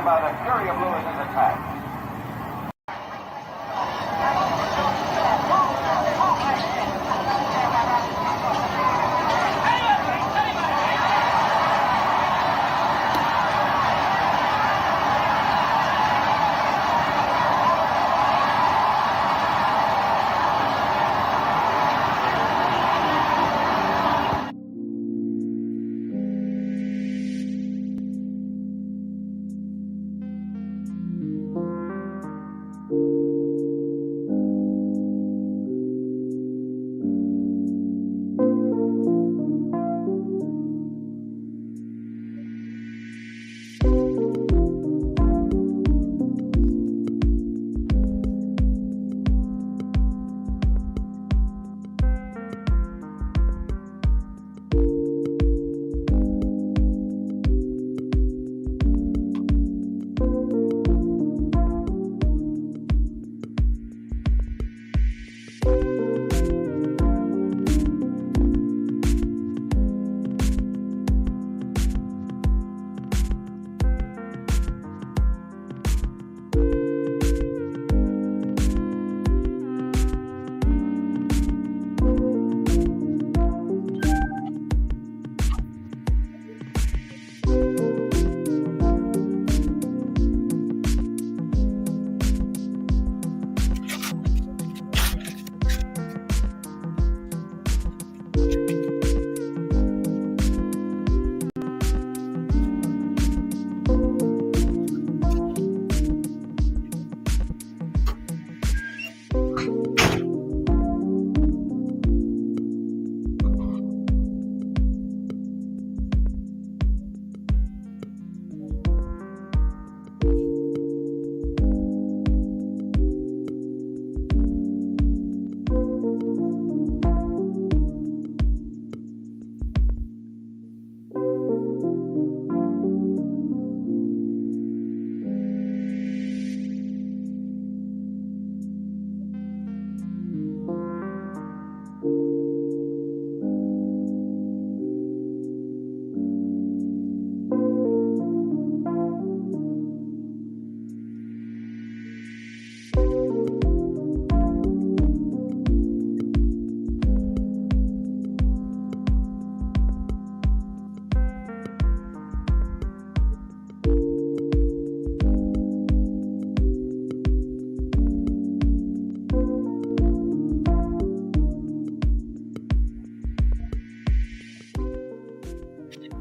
by the fury of Lewis's attack.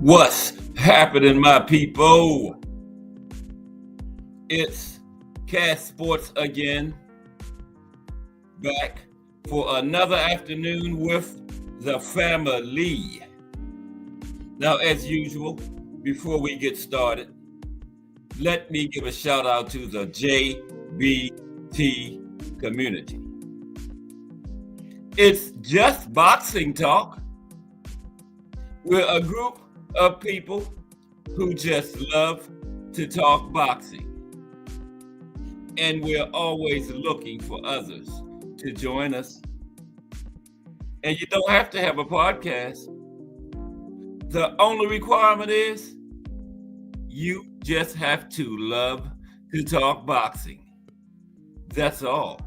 What's happening, my people? It's Cast Sports again, back for another afternoon with the family. Now, as usual, before we get started, let me give a shout out to the JBT community. It's just boxing talk. We're a group of people who just love to talk boxing. And we're always looking for others to join us. And you don't have to have a podcast. The only requirement is you just have to love to talk boxing. That's all.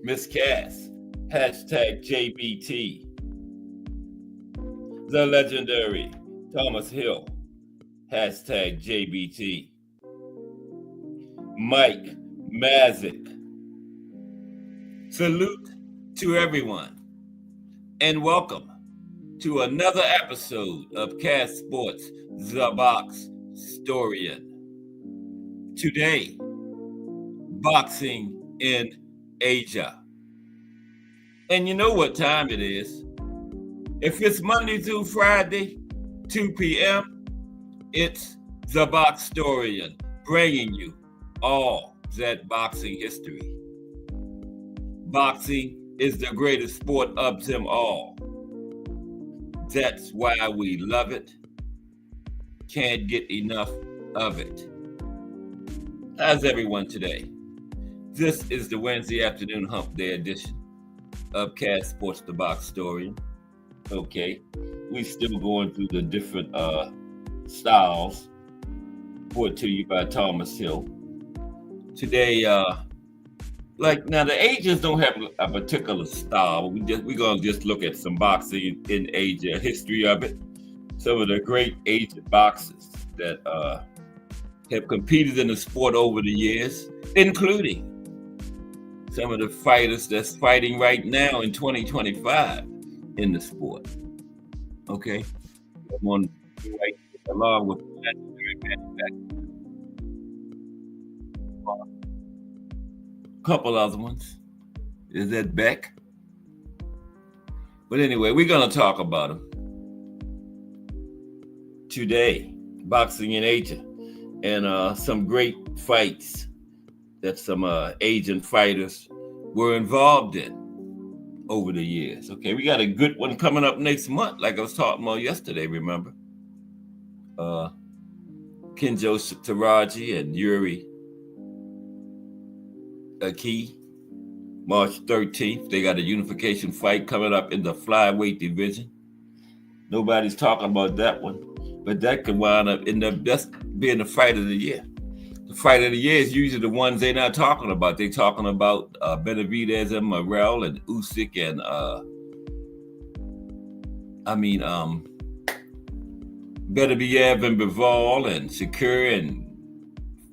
Miss Cass, hashtag JBT. The legendary Thomas Hill, hashtag JBT. Mike Mazik. Salute to everyone and welcome to another episode of Cast Sports, The Box Storian. Today, boxing in Asia. And you know what time it is. If it's Monday through Friday, 2 p.m., it's The Box Storian, bringing you all that boxing history. Boxing is the greatest sport of them all. That's why we love it. Can't get enough of it. How's everyone today? This is the Wednesday afternoon hump day edition of Cast Sports, The Box Storian. Okay, we still going through the different styles brought to you by Thomas Hill. Today, like now, the Asians don't have a particular style. We're gonna just look at some boxing in Asia, history of it. Some of the great Asian boxers that have competed in the sport over the years, including some of the fighters that's fighting right now in 2025 in the sport. Okay, I'm on right along with legendary manufacturer. A couple other ones. Is that Beck? But anyway, we're gonna talk about them today. Boxing in Asia and some great fights that some Asian fighters were involved in over the years. Okay, we got a good one coming up next month, like I was talking about yesterday, remember? Kenjo Taraji and Yuri Aki, March 13th. They got a unification fight coming up in the flyweight division. Nobody's talking about that one, but that could wind up being the fight of the year. The fight of the year is usually the ones they're not talking about. They're talking about Benavidez and Morrell and Usyk and Beterbiev and Bivol and Shakur and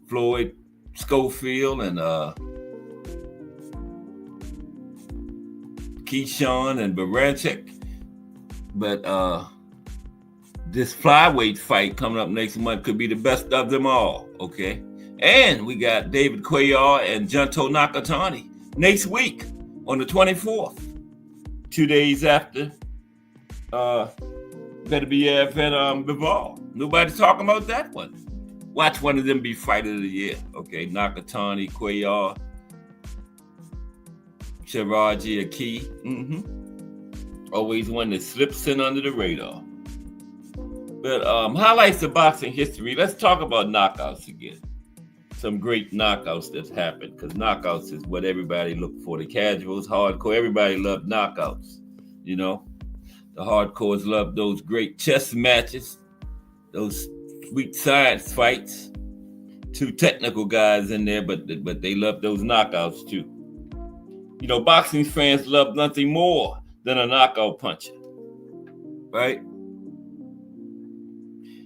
Floyd Schofield and Keyshawn and Baranchik. But this flyweight fight coming up next month could be the best of them all, okay? And we got David Cuellar and Junto Nakatani next week on the 24th, 2 days after Beterbiev and Bivol. Nobody's talking about that one. Watch one of them be fight of the year, okay? Nakatani, Cuellar, Taraji, Aki. Always one that slips in under the radar. But highlights of boxing history. Let's talk about knockouts again. Some great knockouts that's happened, because knockouts is what everybody look for. The casuals, hardcore, everybody loved knockouts. You know, the hardcores love those great chess matches, those sweet science fights. Two technical guys in there, but they love those knockouts too. You know, boxing fans love nothing more than a knockout puncher, right?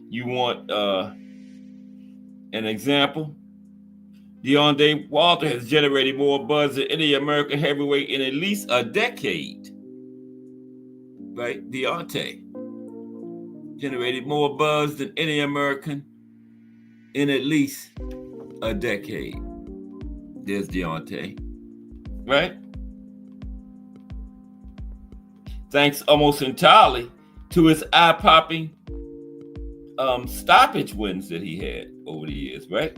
You want an example? Deontay Wilder has generated more buzz than any American heavyweight in at least a decade, right? Deontay generated more buzz than any American in at least a decade. There's Deontay, right? Thanks almost entirely to his eye-popping stoppage wins that he had over the years, right?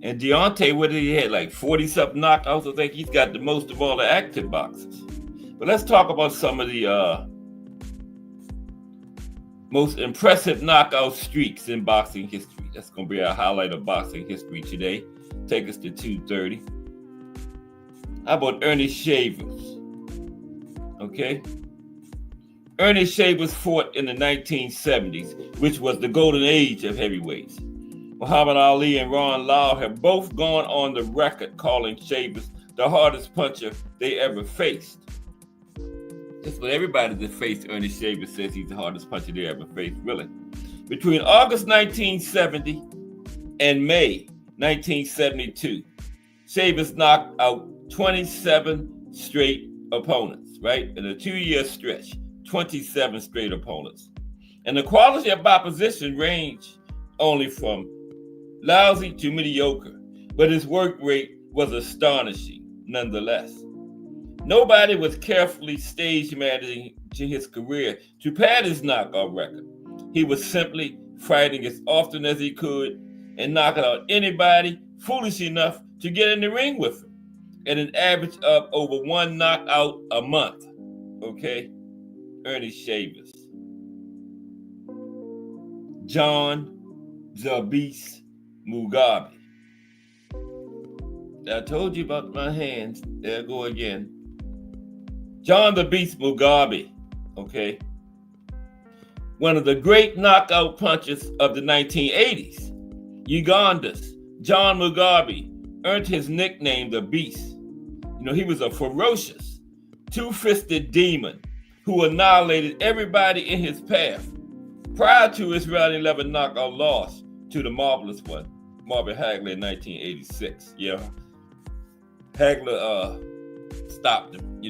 And Deontay, what did he have? Like 40-something knockouts? I think he's got the most of all the active boxers. But let's talk about some of the most impressive knockout streaks in boxing history. That's going to be our highlight of boxing history today. Take us to 2:30. How about Ernest Shavers? Okay. Ernest Shavers fought in the 1970s, which was the golden age of heavyweights. Muhammad Ali and Ron Lau have both gone on the record calling Shavers the hardest puncher they ever faced. That's what everybody that faced Ernest Shavers says he's the hardest puncher they ever faced, really. Between August 1970 and May 1972, Shavers knocked out 27 straight opponents, right? In a 2-year stretch, 27 straight opponents. And the quality of opposition ranged only from lousy to mediocre, but his work rate was astonishing nonetheless. Nobody was carefully stage managing his career to pad his knockout record. He was simply fighting as often as he could and knocking out anybody foolish enough to get in the ring with him, at an average of over one knockout a month. Okay? Ernest Shavers. John the Beast Mugabe. I told you about my hands. There I go again. John the Beast Mugabe. Okay? one of the great knockout punchers of the 1980s, Uganda's John Mugabe, earned his nickname the Beast. He was a ferocious, two-fisted demon who annihilated everybody in his path prior to his round 11 knockout loss to the marvelous one, Marvin Hagler, in 1986. Yeah, Hagler stopped him,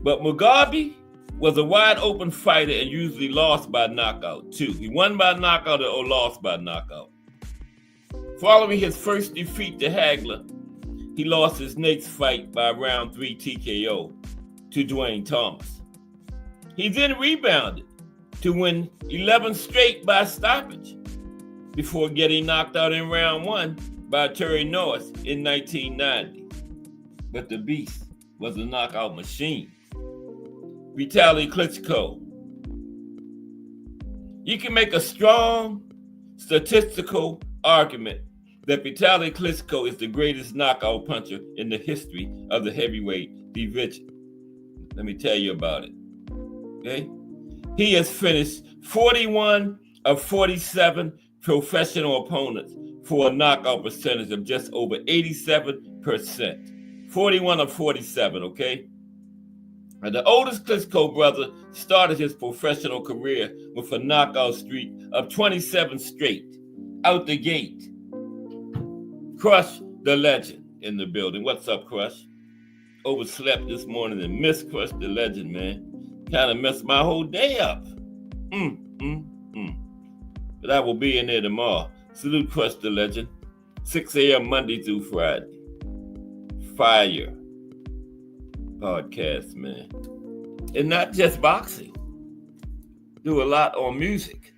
But Mugabe was a wide-open fighter and usually lost by knockout, too. He won by knockout or lost by knockout. Following his first defeat to Hagler, he lost his next fight by round 3 TKO to Dwayne Thomas. He then rebounded to win 11 straight by stoppage before getting knocked out in round 1 by Terry Norris in 1990. But the Beast was a knockout machine. Vitaly Klitschko. You can make a strong statistical argument that Vitaly Klitschko is the greatest knockout puncher in the history of the heavyweight division. Let me tell you about it. Okay? He has finished 41 of 47 professional opponents for a knockout percentage of just over 87%. 41 of 47, okay? And the oldest Klitschko brother started his professional career with a knockout streak of 27 straight out the gate. Crush the legend in the building. What's up, Crush? Overslept this morning and missed Crush the legend, man. Kind of messed my whole day up. But I will be in there tomorrow. Salute Crush the legend. 6 a.m. Monday through Friday. Fire podcast, man. And not just boxing. Do a lot on music,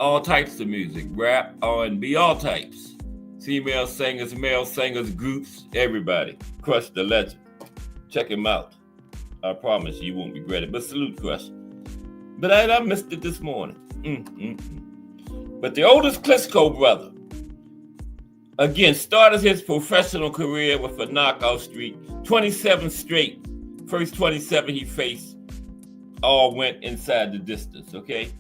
All types of music. Rap, R&B, all types. Female singers, male singers, groups, everybody. Crush the legend. Check him out. I promise you won't regret it. But salute, Crush. But I missed it this morning. But the oldest Klitschko brother, again, started his professional career with a knockout streak, 27 straight. First 27 he faced all went inside the distance, okay?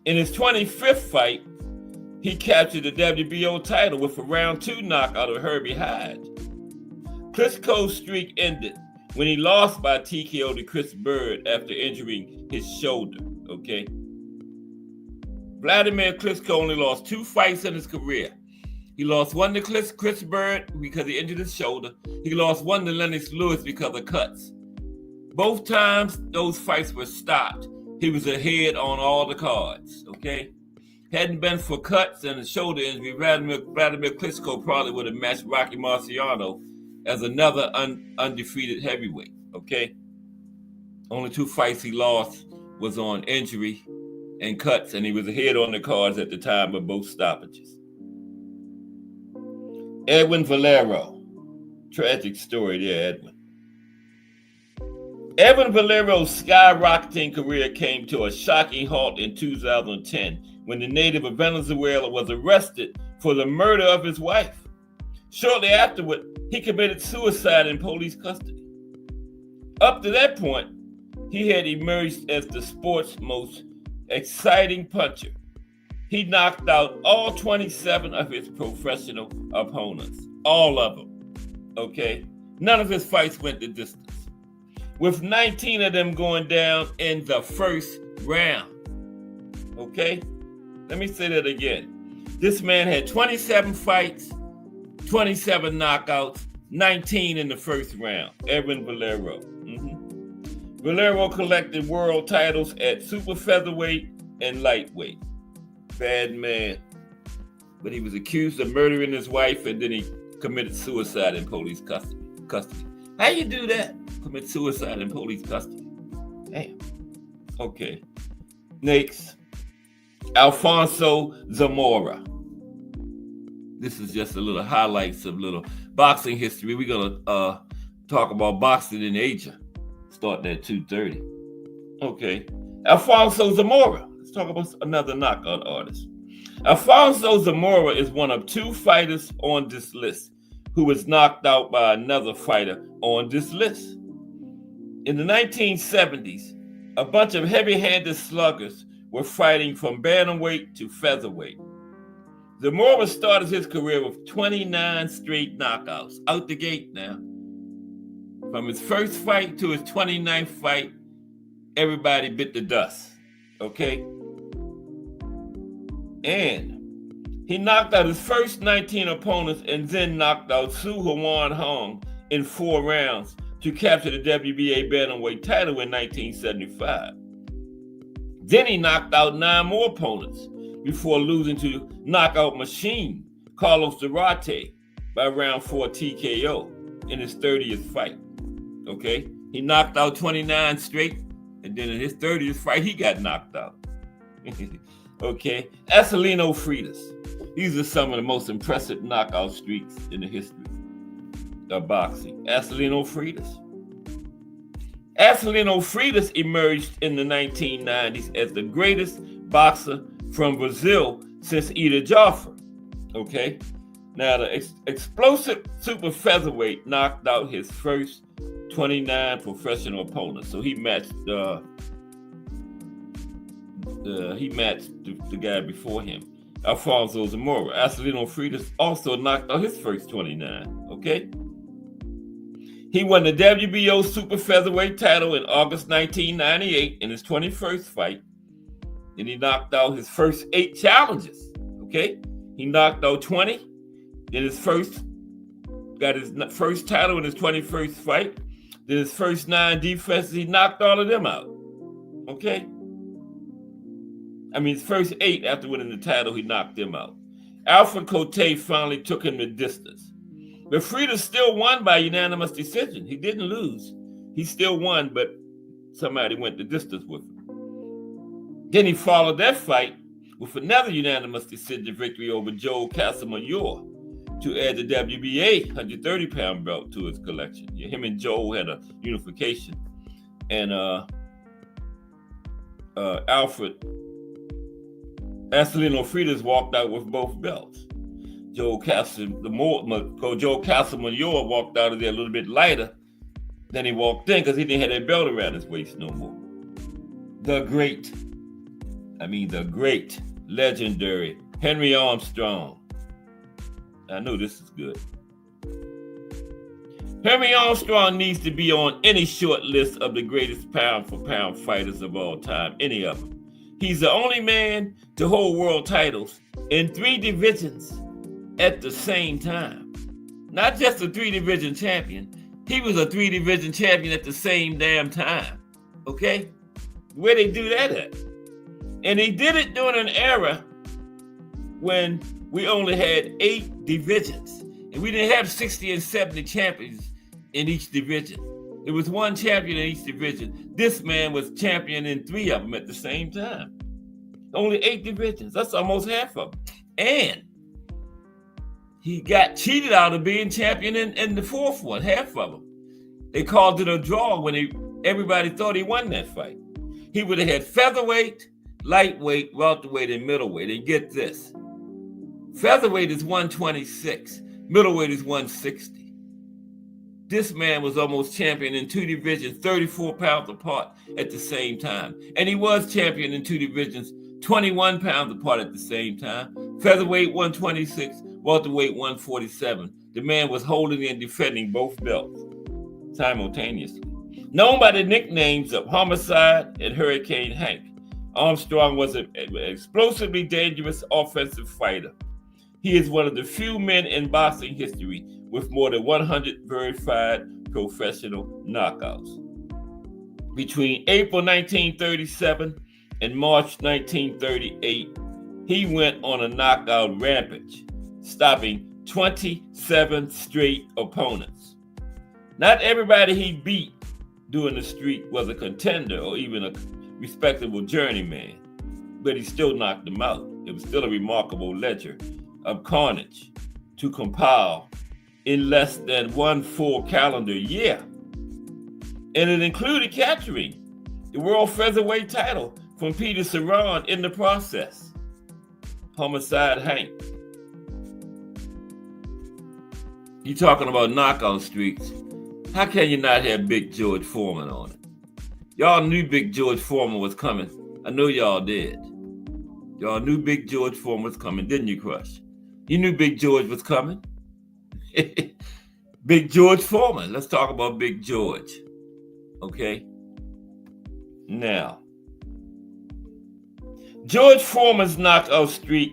In his 25th fight, he captured the WBO title with a round 2 knockout of Herbie Hyde. Klitschko's streak ended when he lost by TKO to Chris Bird after injuring his shoulder, okay? Vladimir Klitschko only lost 2 fights in his career. He lost one to Chris Bird because he injured his shoulder. He lost one to Lennox Lewis because of cuts. Both times those fights were stopped. He was ahead on all the cards, okay? Hadn't been for cuts and a shoulder injury, Vladimir Klitschko probably would have matched Rocky Marciano as another undefeated heavyweight, okay? Only 2 fights he lost was on injury and cuts, and he was ahead on the cards at the time of both stoppages. Edwin Valero. Tragic story there, Edwin. Edwin Valero's skyrocketing career came to a shocking halt in 2010 when the native of Venezuela was arrested for the murder of his wife. Shortly afterward, he committed suicide in police custody. Up to that point, he had emerged as the sport's most exciting puncher. He knocked out all 27 of his professional opponents. All of them. Okay? None of his fights went the distance. With 19 of them going down in the first round. Okay? Let me say that again. This man had 27 fights, 27 knockouts, 19 in the first round. Edwin Valero. Valero collected world titles at super featherweight and lightweight. Bad man. But he was accused of murdering his wife and then he committed suicide in police custody. How you do that? Commit suicide in police custody. Damn. Okay. Next. Alfonso Zamora. This is just a little highlights of little boxing history. We're going to talk about boxing in Asia. Starting at 2:30. Okay. Alfonso Zamora. Let's talk about another knockout artist. Alfonso Zamora is one of 2 fighters on this list who was knocked out by another fighter on this list. In the 1970s, a bunch of heavy-handed sluggers were fighting from bantamweight to featherweight. Zamora started his career with 29 straight knockouts, out the gate now. From his first fight to his 29th fight, everybody bit the dust, okay? And he knocked out his first 19 opponents and then knocked out Su Hwan Hong in 4 rounds to capture the WBA bantamweight title in 1975. Then he knocked out 9 more opponents before losing to knockout machine Carlos Durante by round 4 TKO in his 30th fight. Okay, he knocked out 29 straight, and then in his 30th fight, he got knocked out. Okay, Acelino Freitas. These are some of the most impressive knockout streaks in the history of boxing. Acelino Freitas. Acelino Freitas emerged in the 1990s as the greatest boxer from Brazil since Ida Joffre. Okay, now the explosive super featherweight knocked out his first 29 professional opponents. So he matched the guy before him, Alfonso Zamora. Acelino Freitas also knocked out his first 29. Okay. He won the WBO super featherweight title in August 1998 in his 21st fight. And he knocked out his first 8 challenges. Okay. He knocked out 20 in got his first title in his 21st fight. Then his first 9 defenses, he knocked all of them out. Okay. I mean, his first 8 after winning the title, he knocked them out. Alfred Cote finally took him the distance. But Freitas still won by unanimous decision. He didn't lose. He still won, but somebody went the distance with him. Then he followed that fight with another unanimous decision victory over Joe Casamayor to add the WBA 130-pound belt to his collection. Yeah, him and Joe had a unification. And Acelino Freitas walked out with both belts. Joe Casamayor walked out of there a little bit lighter than he walked in because he didn't have that belt around his waist no more. The great, legendary Henry Armstrong. I know this is good. Henry Armstrong needs to be on any short list of the greatest pound-for-pound fighters of all time, any of them. He's the only man to hold world titles in 3 divisions at the same time. Not just a 3-division champion. He was a 3-division champion at the same damn time. Okay? Where they do that at? And he did it during an era when we only had 8 divisions. And we didn't have 60 and 70 champions in each division. It was 1 champion in each division. This man was champion in 3 of them at the same time. Only 8 divisions. That's almost half of them. And he got cheated out of being champion in the 4th one, half of them. They called it a draw when everybody thought he won that fight. He would have had featherweight, lightweight, welterweight, and middleweight. And get this. Featherweight is 126. Middleweight is 160. This man was almost champion in 2 divisions, 34 pounds apart at the same time. And he was champion in 2 divisions, 21 pounds apart at the same time. Featherweight 126, welterweight 147. The man was holding and defending both belts simultaneously. Known by the nicknames of Homicide and Hurricane Hank, Armstrong was an explosively dangerous offensive fighter. He is one of the few men in boxing history with more than 100 verified professional knockouts. Between April 1937 and March 1938, he went on a knockout rampage, stopping 27 straight opponents. Not everybody he beat during the streak was a contender or even a respectable journeyman, but he still knocked them out. It was still a remarkable ledger of carnage to compile in less than 1 full calendar year. And it included capturing the world featherweight title from Peter Saran in the process. Homicide Hank. You talking about knockout streaks. How can you not have Big George Foreman on it? Y'all knew Big George Foreman was coming. I know y'all did. Y'all knew Big George Foreman was coming, didn't you, Crush? You knew Big George was coming. Big George Foreman. Let's talk about Big George. Okay? Now, George Foreman's knockout streak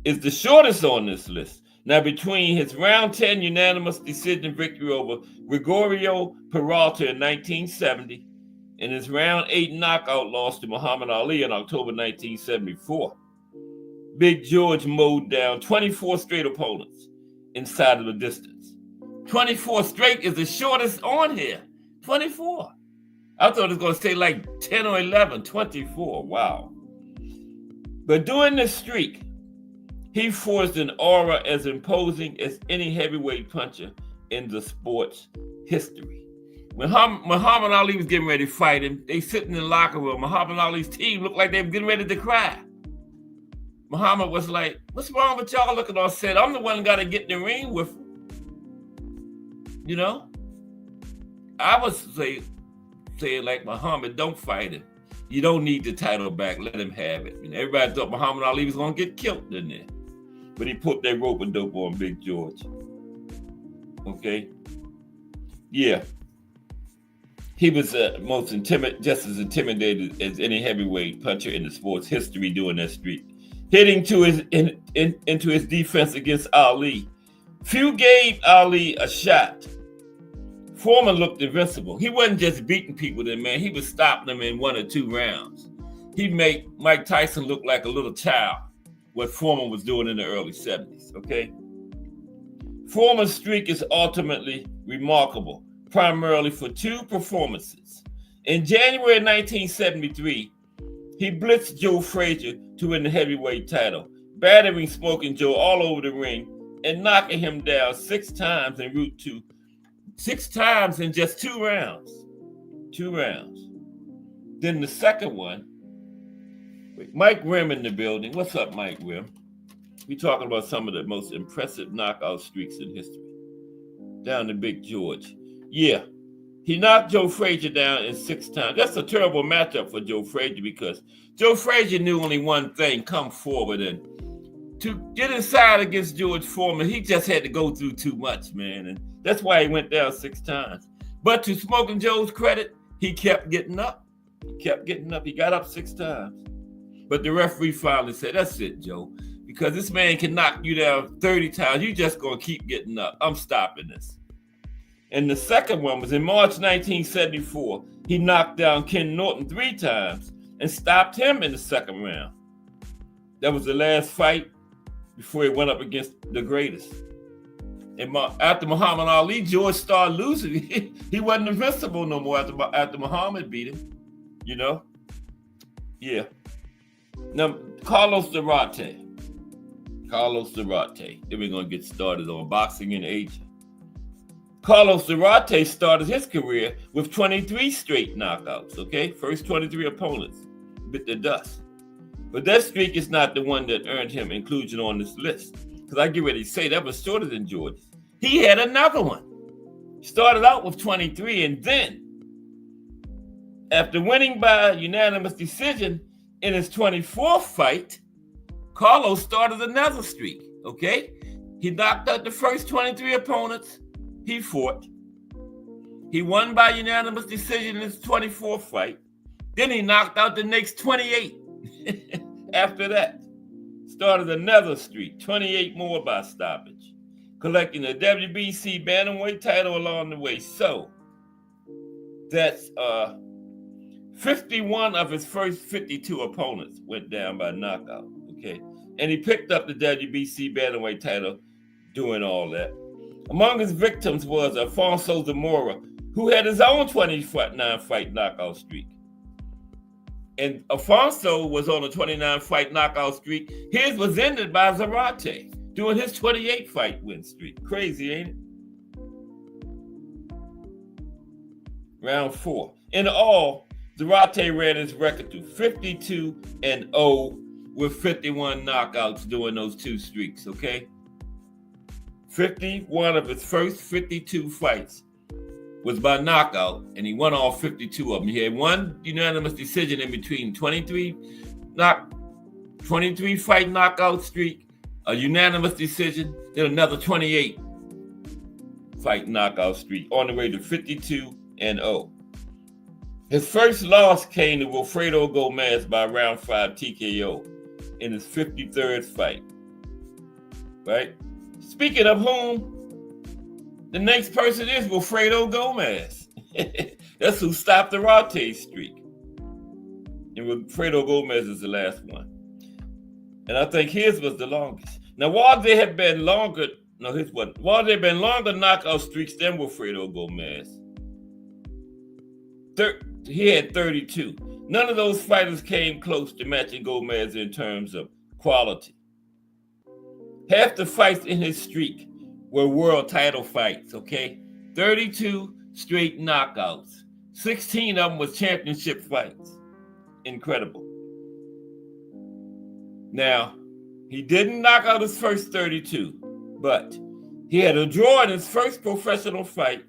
is the shortest on this list. Now, between his round 10 unanimous decision victory over Gregorio Peralta in 1970 and his round 8 knockout loss to Muhammad Ali in October 1974, Big George mowed down 24 straight opponents inside of the distance. 24 straight is the shortest on here. 24. I thought it was going to say like 10 or 11. 24. Wow. But during this streak, he forged an aura as imposing as any heavyweight puncher in the sport's history. When Muhammad Ali was getting ready to fight him, they sitting in the locker room. Muhammad Ali's team looked like they were getting ready to cry. Muhammad was like, "What's wrong with y'all looking all sad? I'm the one that got to get in the ring with him." You know? I was saying like, Muhammad, don't fight him. You don't need the title back. Let him have it. Everybody thought Muhammad Ali was going to get killed in there. But he put that rope and dope on Big George. Okay? Yeah. He was just as intimidated as any heavyweight puncher in the sport's history during that streak. Hitting into his defense against Ali. Few gave Ali a shot. Foreman looked invincible. He wasn't just beating people then, man. He was stopping them in 1 or 2 rounds. He'd make Mike Tyson look like a little child, what Foreman was doing in the early 70s, okay? Foreman's streak is ultimately remarkable, primarily for 2 performances. In January 1973, he blitzed Joe Frazier to win the heavyweight title, battering Smoking Joe all over the ring and knocking him down 6 times en route to 6 times in just 2 rounds. 2 rounds. Then the second one, Mike Rim in the building. What's up, Mike Rim? We're talking about some of the most impressive knockout streaks in history. Down to Big George. Yeah, he knocked Joe Frazier down in 6 times. That's a terrible matchup for Joe Frazier because Joe Frazier knew only one thing, come forward. And to get inside against George Foreman, he just had to go through too much, man. And that's why he went down 6 times. But to Smoking Joe's credit, he kept getting up. He kept getting up. He got up 6 times. But the referee finally said, "That's it, Joe. Because this man can knock you down 30 times. You just going to keep getting up. I'm stopping this." And the second one was in March 1974. He knocked down Ken Norton 3 times and stopped him in the second round. That was the last fight before he went up against the greatest. And after Muhammad Ali, George started losing. He wasn't invincible no more after Muhammad beat him. You know? Yeah. Now, Carlos Zarate. Then we're going to get started on boxing and aging. Carlos Zarate started his career with 23 straight knockouts, okay? First 23 opponents bit the dust. But that streak is not the one that earned him inclusion on this list. Because I get ready to say that was shorter than George's. He had another one. Started out with 23, and then, after winning by unanimous decision in his 24th fight, Carlos started another streak, okay? He knocked out the first 23 opponents he fought. He won by unanimous decision in his 24th fight. Then he knocked out the next 28. After that, started another streak, 28 more by stoppage, collecting the WBC bantamweight title along the way. So that's 51 of his first 52 opponents went down by knockout, okay? And he picked up the WBC bantamweight title doing all that. Among his victims was Alfonso Zamora, who had his own 29-fight knockout streak. And Alfonso was on a 29-fight knockout streak. His was ended by Zarate doing his 28-fight win streak. Crazy, ain't it? Round 4. In all, Zarate ran his record to 52-0 with 51 knockouts during those 2 streaks, okay? 51 of his first 52 fights was by knockout, and he won all 52 of them. He had one unanimous decision in between 23 fight knockout streak, a unanimous decision, then another 28 fight knockout streak on the way to 52-0. His first loss came to Wilfredo Gomez by round 5 TKO in his 53rd fight. Right? Speaking of whom, the next person is Wilfredo Gomez. That's who stopped the Rate streak. And Wilfredo Gomez is the last one. And I think his was the longest. Now, while there had been longer, while there had been longer knockout streaks than Wilfredo Gomez, he had 32. None of those fighters came close to matching Gomez in terms of quality. Half the fights in his streak were world title fights, okay? 32 straight knockouts. 16 of them was championship fights. Incredible. Now, he didn't knock out his first 32, but he had a draw in his first professional fight.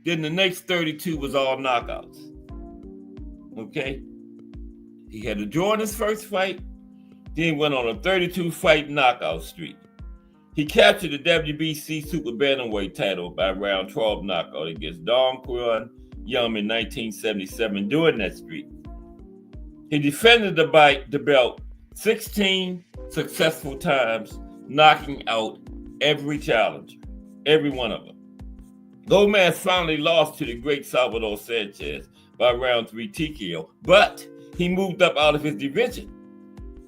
Then the next 32 was all knockouts. Okay? He had a draw in his first fight. Then he went on a 32-fight knockout streak. He captured the WBC Super Bantamweight title by round 12 knockout against Dong Kwon Yum in 1977 during that streak. He defended the belt 16 successful times, knocking out every challenger, every one of them. Gomez finally lost to the great Salvador Sanchez by round 3 TKO, but he moved up out of his division.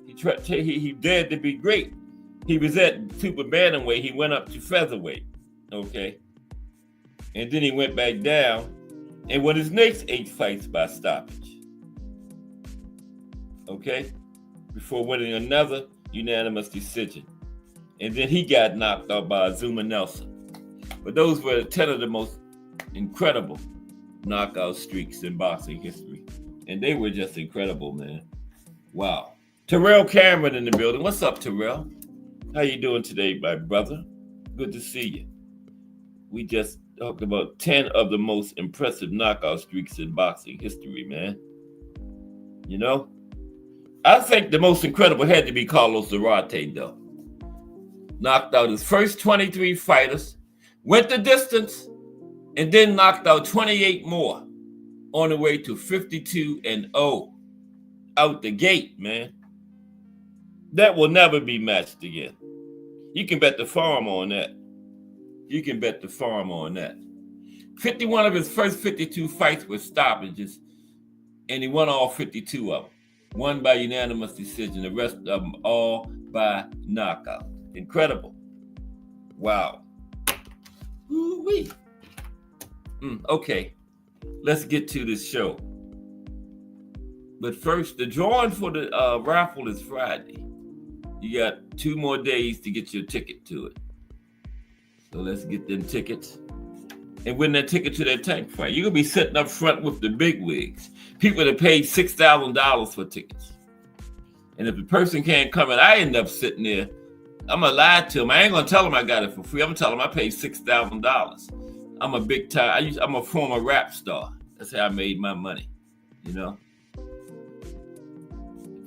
He dared to be great. He was at super bantamweight. He went up to featherweight, okay? And then he went back down and won his next 8 fights by stoppage, okay? Before winning another unanimous decision. And then he got knocked out by Azuma Nelson. But those were 10 of the most incredible knockout streaks in boxing history. And they were just incredible, man. Wow. Terrell Cameron in the building. What's up, Terrell? How you doing today, my brother? Good to see you. We just talked about 10 of the most impressive knockout streaks in boxing history, man. You know? I think the most incredible had to be Carlos Zarate, though. Knocked out his first 23 fighters, went the distance, and then knocked out 28 more on the way to 52-0 out the gate, man. That will never be matched again. You can bet the farm on that. You can bet the farm on that. 51 of his first 52 fights were stoppages, and he won all 52 of them. One by unanimous decision, the rest of them all by knockout. Incredible. Wow. Ooh-wee. Okay, let's get to this show. But first, the drawing for the raffle is Friday. You got 2 more days to get your ticket to it. So let's get them tickets and win that ticket to that tank fight. You're going to be sitting up front with the big wigs. People that paid $6,000 for tickets. And if the person can't come and I end up sitting there, I'm going to lie to them. I ain't going to tell them I got it for free. I'm going to tell them I paid $6,000. I'm a big time, I'm a former rap star. That's how I made my money, you know?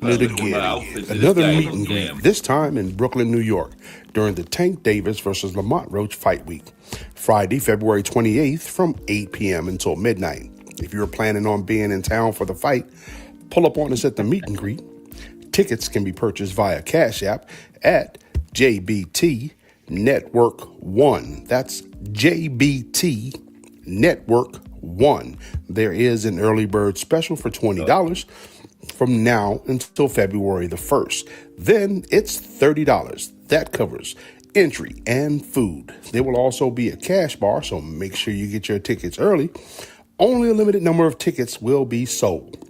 Another meet and greet, this time in Brooklyn, New York, during the Tank Davis versus Lamont Roach Fight Week, Friday, February 28th from 8 p.m. until midnight. If you're planning on being in town for the fight, pull up on us at the meet and greet. Tickets can be purchased via Cash App at JBT Network 1. That's JBT Network 1. There is an early bird special for $20 from now until February the 1st. Then it's $30. That covers entry and food. There will also be a cash bar, so make sure you get your tickets early. Only a limited number of tickets will be sold,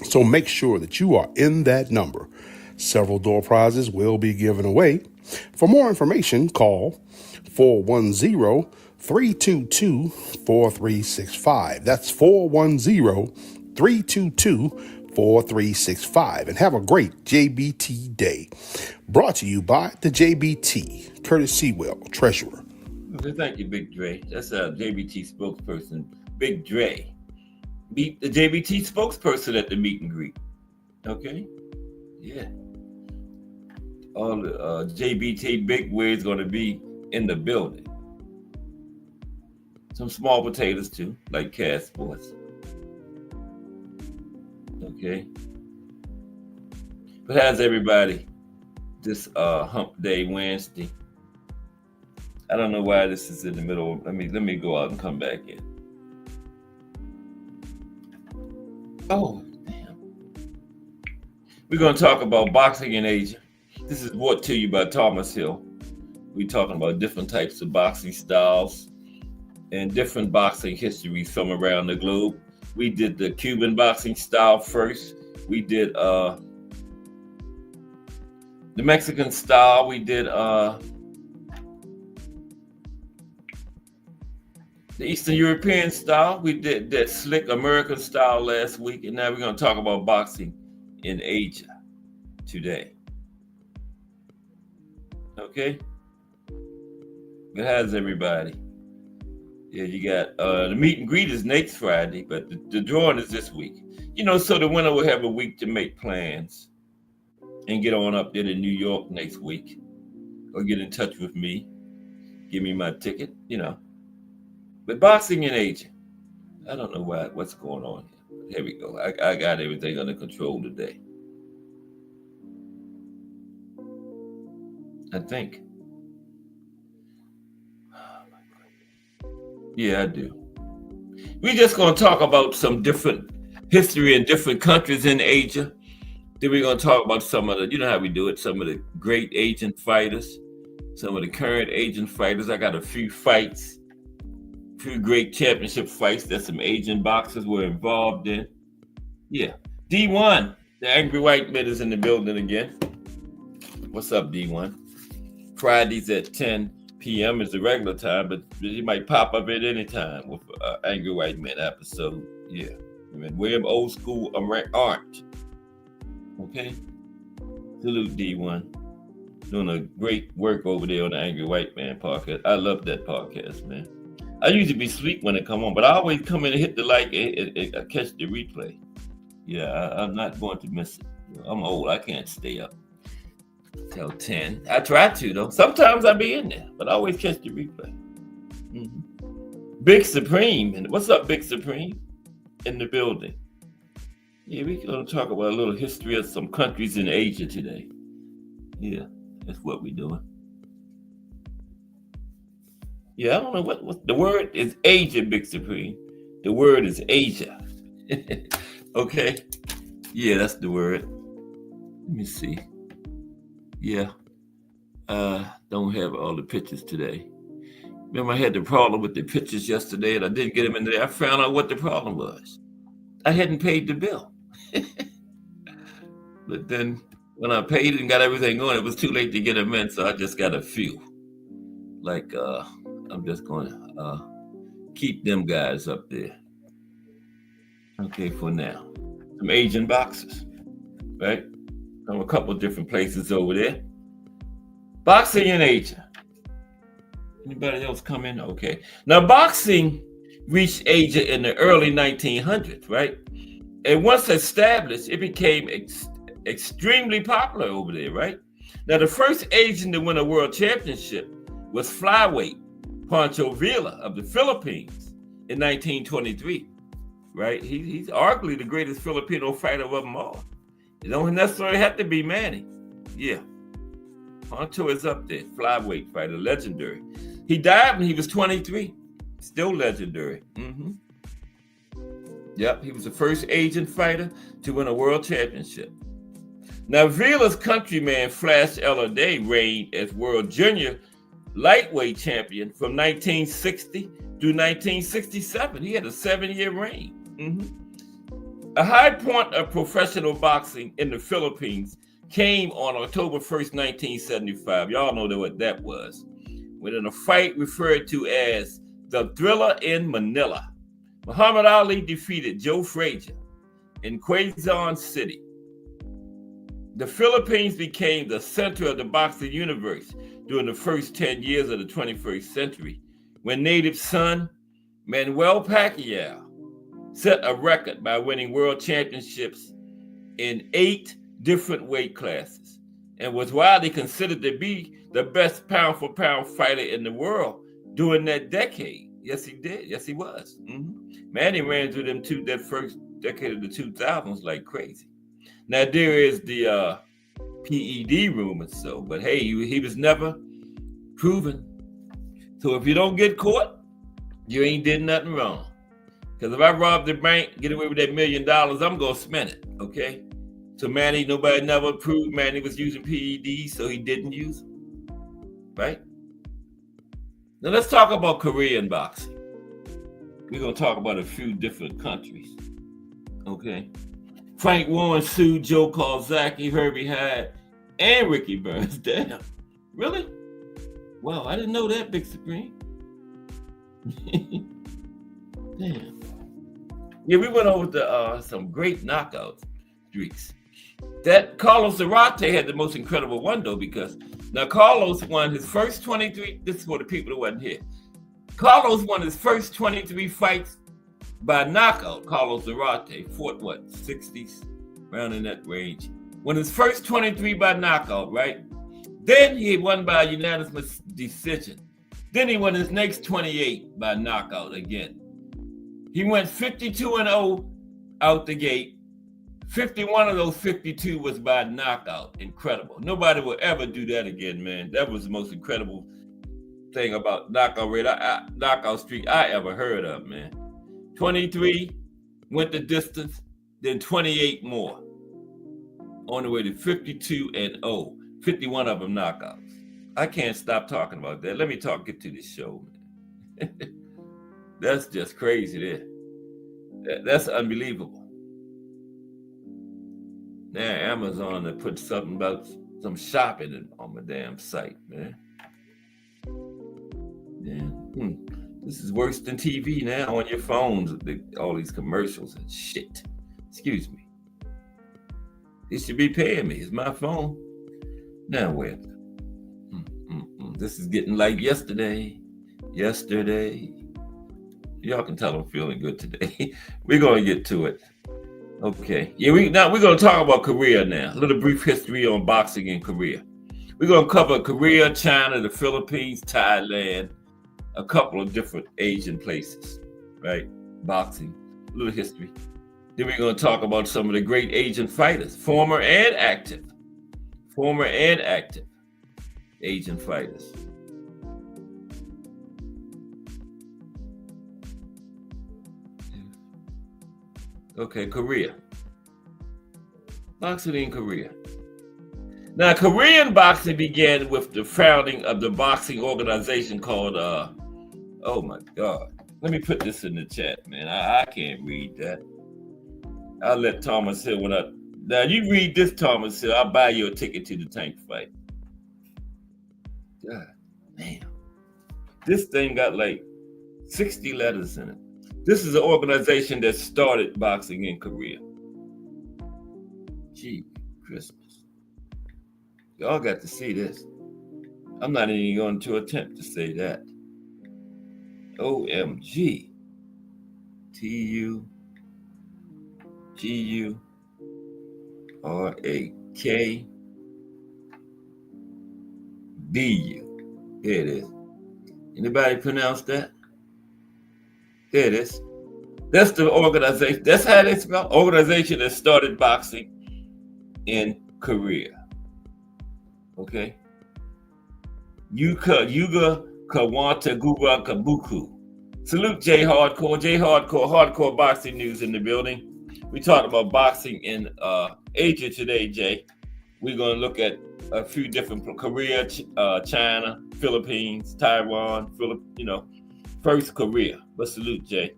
so make sure that you are in that number. Several door prizes will be given away. For more information, call 410-322-4365. That's 410-322-4365. And have a great JBT day. Brought to you by the JBT, Curtis Sewell, Treasurer. Okay, thank you, Big Dre. That's our JBT spokesperson, Big Dre. Meet the JBT spokesperson at the meet and greet. Okay? Yeah. All the JBT big wigs going to be in the building. Some small potatoes too, like Cass Sports. Okay. But how's everybody this hump day Wednesday? I don't know why this is in the middle. Let me go out and come back in. Oh, damn. We're going to talk about boxing in Asia. This is brought to you by Thomas Hill. We're talking about different types of boxing styles and different boxing histories from around the globe. We did the Cuban boxing style first. We did the Mexican style. We did the Eastern European style. We did that slick American style last week. And now we're going to talk about boxing in Asia today. Okay? But how's everybody? Yeah, you got the meet and greet is next Friday, but the drawing is this week. You know, so the winner will have a week to make plans and get on up there to New York next week, or get in touch with me, give me my ticket, you know. But boxing in Asia, I don't know what's going on here. Here we go. I got everything under control today. I think. Yeah, I do. We're just going to talk about some different history in different countries in Asia. Then we're going to talk about some of the, you know how we do it, some of the great Asian fighters, some of the current Asian fighters. I got a few fights, a few great championship fights that some Asian boxers were involved in. Yeah. D1, the Angry White Man is in the building again. What's up, D1? Fridays at 10 p.m. is the regular time, but he might pop up at any time with Angry White Man episode. Yeah. I mean, wear him old school orange. Okay? Salute D1. Doing a great work over there on the Angry White Man podcast. I love that podcast, man. I usually be asleep when it come on, but I always come in and hit the like and catch the replay. Yeah, I'm not going to miss it. I'm old. I can't stay up till 10. I try to, though. Sometimes I be in there, but I always catch the replay. Mm-hmm. Big Supreme. And what's up, Big Supreme? In the building. Yeah, we're going to talk about a little history of some countries in Asia today. Yeah, that's what we're doing. Yeah, I don't know what the word is. Asia, Big Supreme. The word is Asia. Okay. Yeah, that's the word. Let me see. Yeah. Don't have all the pictures today. Remember, I had the problem with the pictures yesterday and I didn't get them in there. I found out what the problem was. I hadn't paid the bill. But then when I paid and got everything on, it was too late to get them in, so I just got a few. Like, I'm just going to keep them guys up there. Okay, for now. Some Asian boxers, right? From a couple different places over there. Boxing in Asia. Anybody else come in? Okay. Now, boxing reached Asia in the early 1900s, right? And once established, it became extremely popular over there, right? Now, the first Asian to win a world championship was flyweight Pancho Villa of the Philippines in 1923, right? He's arguably the greatest Filipino fighter of them all. It don't necessarily have to be Manny. Yeah. Pancho is up there, flyweight fighter, legendary. He died when he was 23, still legendary. Mm-hmm. Yep, he was the first Asian fighter to win a world championship. Now, Villa's countryman Flash Day reigned as world junior lightweight champion from 1960 through 1967. He had a 7-year reign. Mm-hmm. A high point of professional boxing in the Philippines came on October 1st, 1975. Y'all know what that was. When in a fight referred to as the Thriller in Manila, Muhammad Ali defeated Joe Frazier in Quezon City. The Philippines became the center of the boxing universe during the first 10 years of the 21st century, when native son Manuel Pacquiao set a record by winning world championships in 8 different weight classes and was widely considered to be the best pound for pound fighter in the world during that decade. Yes, he did. Yes, he was. Manny ran through that first decade of the 2000s like crazy. Now there is the PED rumors, but hey, he was never proven. So if you don't get caught, you ain't did nothing wrong. Because if I rob the bank, get away with that $1 million, I'm gonna spend it. Okay. So Manny, nobody never proved Manny was using PEDs, so he didn't use them. Right? Now let's talk about Korean boxing. We're gonna talk about a few different countries. Okay. Frank Warren sued Joe Calzaghe, Herbie Hyde, and Ricky Burns. Damn. Really? Wow, I didn't know that, Big Supreme. Damn. Yeah, we went over to some great knockout streaks. That Carlos Zarate had the most incredible one, though, because now Carlos won his first 23. This is for the people who wasn't here. Carlos won his first 23 fights by knockout. Carlos Zarate fought, 60s, around in that range. Won his first 23 by knockout, right? Then he won by unanimous decision. Then he won his next 28 by knockout again. He went 52-0 out the gate. 51 of those 52 was by knockout. Incredible. Nobody will ever do that again, man. That was the most incredible thing about knockout streak I ever heard of, man. 23 went the distance, then 28 more. On the way to 52-0. 51 of them knockouts. I can't stop talking about that. Let me get to this show, man. That's just crazy there. That's unbelievable. Now Amazon to put something about some shopping on my damn site, man. Yeah. This is worse than TV now on your phones, all these commercials and shit. Excuse me. They should be paying me. It's my phone. Now wait. This is getting like yesterday. Y'all can tell I'm feeling good today. We're going to get to it. Okay. Yeah, we're going to talk about Korea now. A little brief history on boxing in Korea. We're going to cover Korea, China, the Philippines, Thailand, a couple of different Asian places, right? Boxing, a little history. Then we're going to talk about some of the great Asian fighters, former and active Asian fighters. Okay, Korea. Boxing in Korea. Now, Korean boxing began with the founding of the boxing organization called, oh my God. Let me put this in the chat, man. I can't read that. I'll let Thomas Hill, now you read this, Thomas Hill, I'll buy you a ticket to the tank fight. God damn. This thing got like 60 letters in it. This is an organization that started boxing in Korea. Gee, Christmas. Y'all got to see this. I'm not even going to attempt to say that. OMG. TUGURAKBU. There it is. Anybody pronounce that? There it is. That's the organization. That's how they spell. Organization that started boxing in Korea. Okay. Yuga Kawanta Guba Kabuku. Salute Jay Hardcore. Jay Hardcore boxing news in the building. We talked about boxing in Asia today, Jay. We're going to look at a few different Korea, China, Philippines, Taiwan, first Korea. But salute, Jay.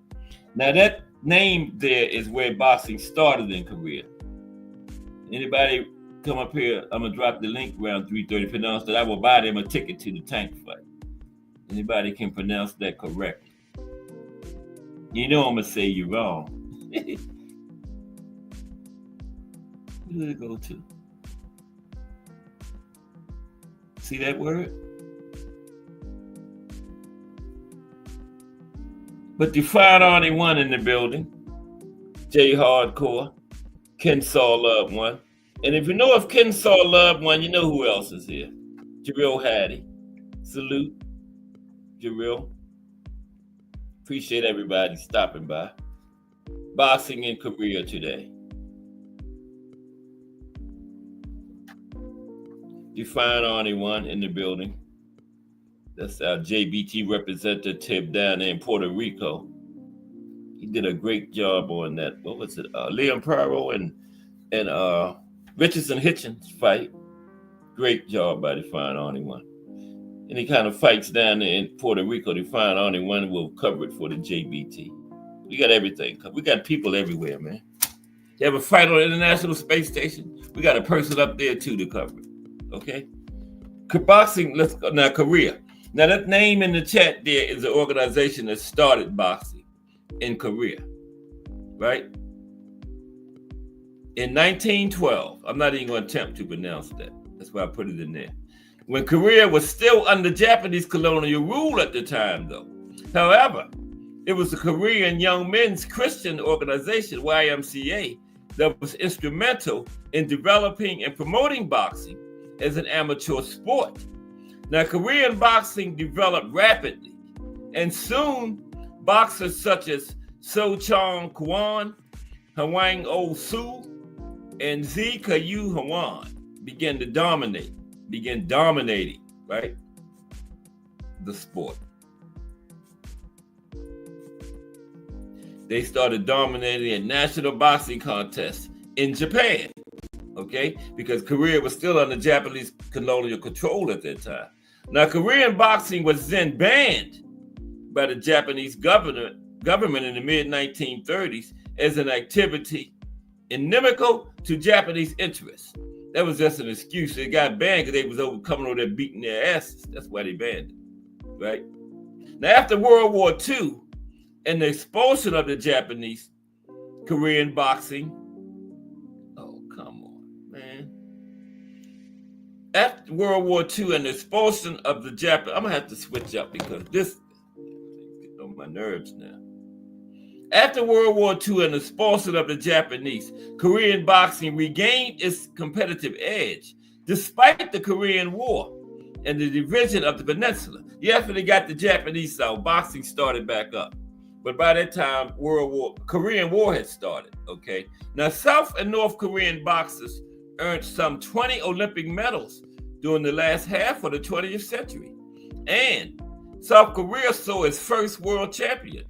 Now that name there is where boxing started in Korea. Anybody come up here? I'm gonna drop the link around 3:30. Pronounce that. I will buy them a ticket to the tank fight. Anybody can pronounce that correctly? You know I'm gonna say you're wrong. Where did it go to? See that word? But the fine only one in the building, J Hardcore, Kensaw Love One. And if you know of Kensaw Love One, you know who else is here. Jarrell Hattie. Salute, Jarrell. Appreciate everybody stopping by. Boxing in Korea today. The fine only one in the building. That's our JBT representative down there in Puerto Rico. He did a great job on that. What was it? Liam Praro and Richardson Hitchens fight. Great job by the fine only one. Any kind of fights down there in Puerto Rico, the fine only one will cover it for the JBT. We got everything covered. We got people everywhere, man. You have a fight on the International Space Station, we got a person up there too to cover it. Okay? Boxing, let's go now. Korea. Now that name in the chat there is an organization that started boxing in Korea, right? In 1912, I'm not even going to attempt to pronounce that. That's why I put it in there. When Korea was still under Japanese colonial rule at the time, though. However, it was the Korean Young Men's Christian Organization, YMCA, that was instrumental in developing and promoting boxing as an amateur sport. Now, Korean boxing developed rapidly, and soon boxers such as So Chong Kwon, Hwang Oh Soo, and Z Kayu Hwan began dominating, right, the sport. They started dominating at national boxing contests in Japan, okay, because Korea was still under Japanese colonial control at that time. Now, Korean boxing was then banned by the Japanese government in the mid-1930s as an activity inimical to Japanese interests. That was just an excuse. They got banned because they was coming over there beating their asses. That's why they banned it, right? Now, after World War II and the expulsion of the Japanese, Korean boxing, oh, come on, man. After World War II and the expulsion of the Japanese, I'm going to have to switch up because this is getting on my nerves now. After World War II and the expulsion of the Japanese, Korean boxing regained its competitive edge despite the Korean War and the division of the peninsula. After they got the Japanese out, boxing started back up. But by that time, Korean War had started, okay? Now, South and North Korean boxers earned some 20 Olympic medals during the last half of the 20th century. And South Korea saw its first world champion,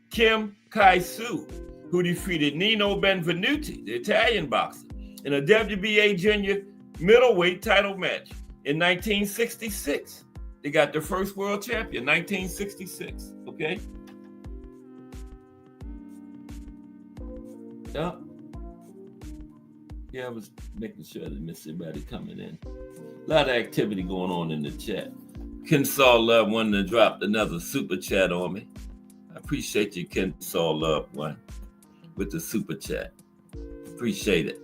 Kim Kai-soo, who defeated Nino Benvenuti, the Italian boxer, in a WBA junior middleweight title match in 1966. They got their first world champion, 1966, okay? Yeah, I was making sure I didn't miss anybody coming in. A lot of activity going on in the chat. Kensaw Love One that dropped another super chat on me. I appreciate you, Kensaw Love One, with the super chat. Appreciate it.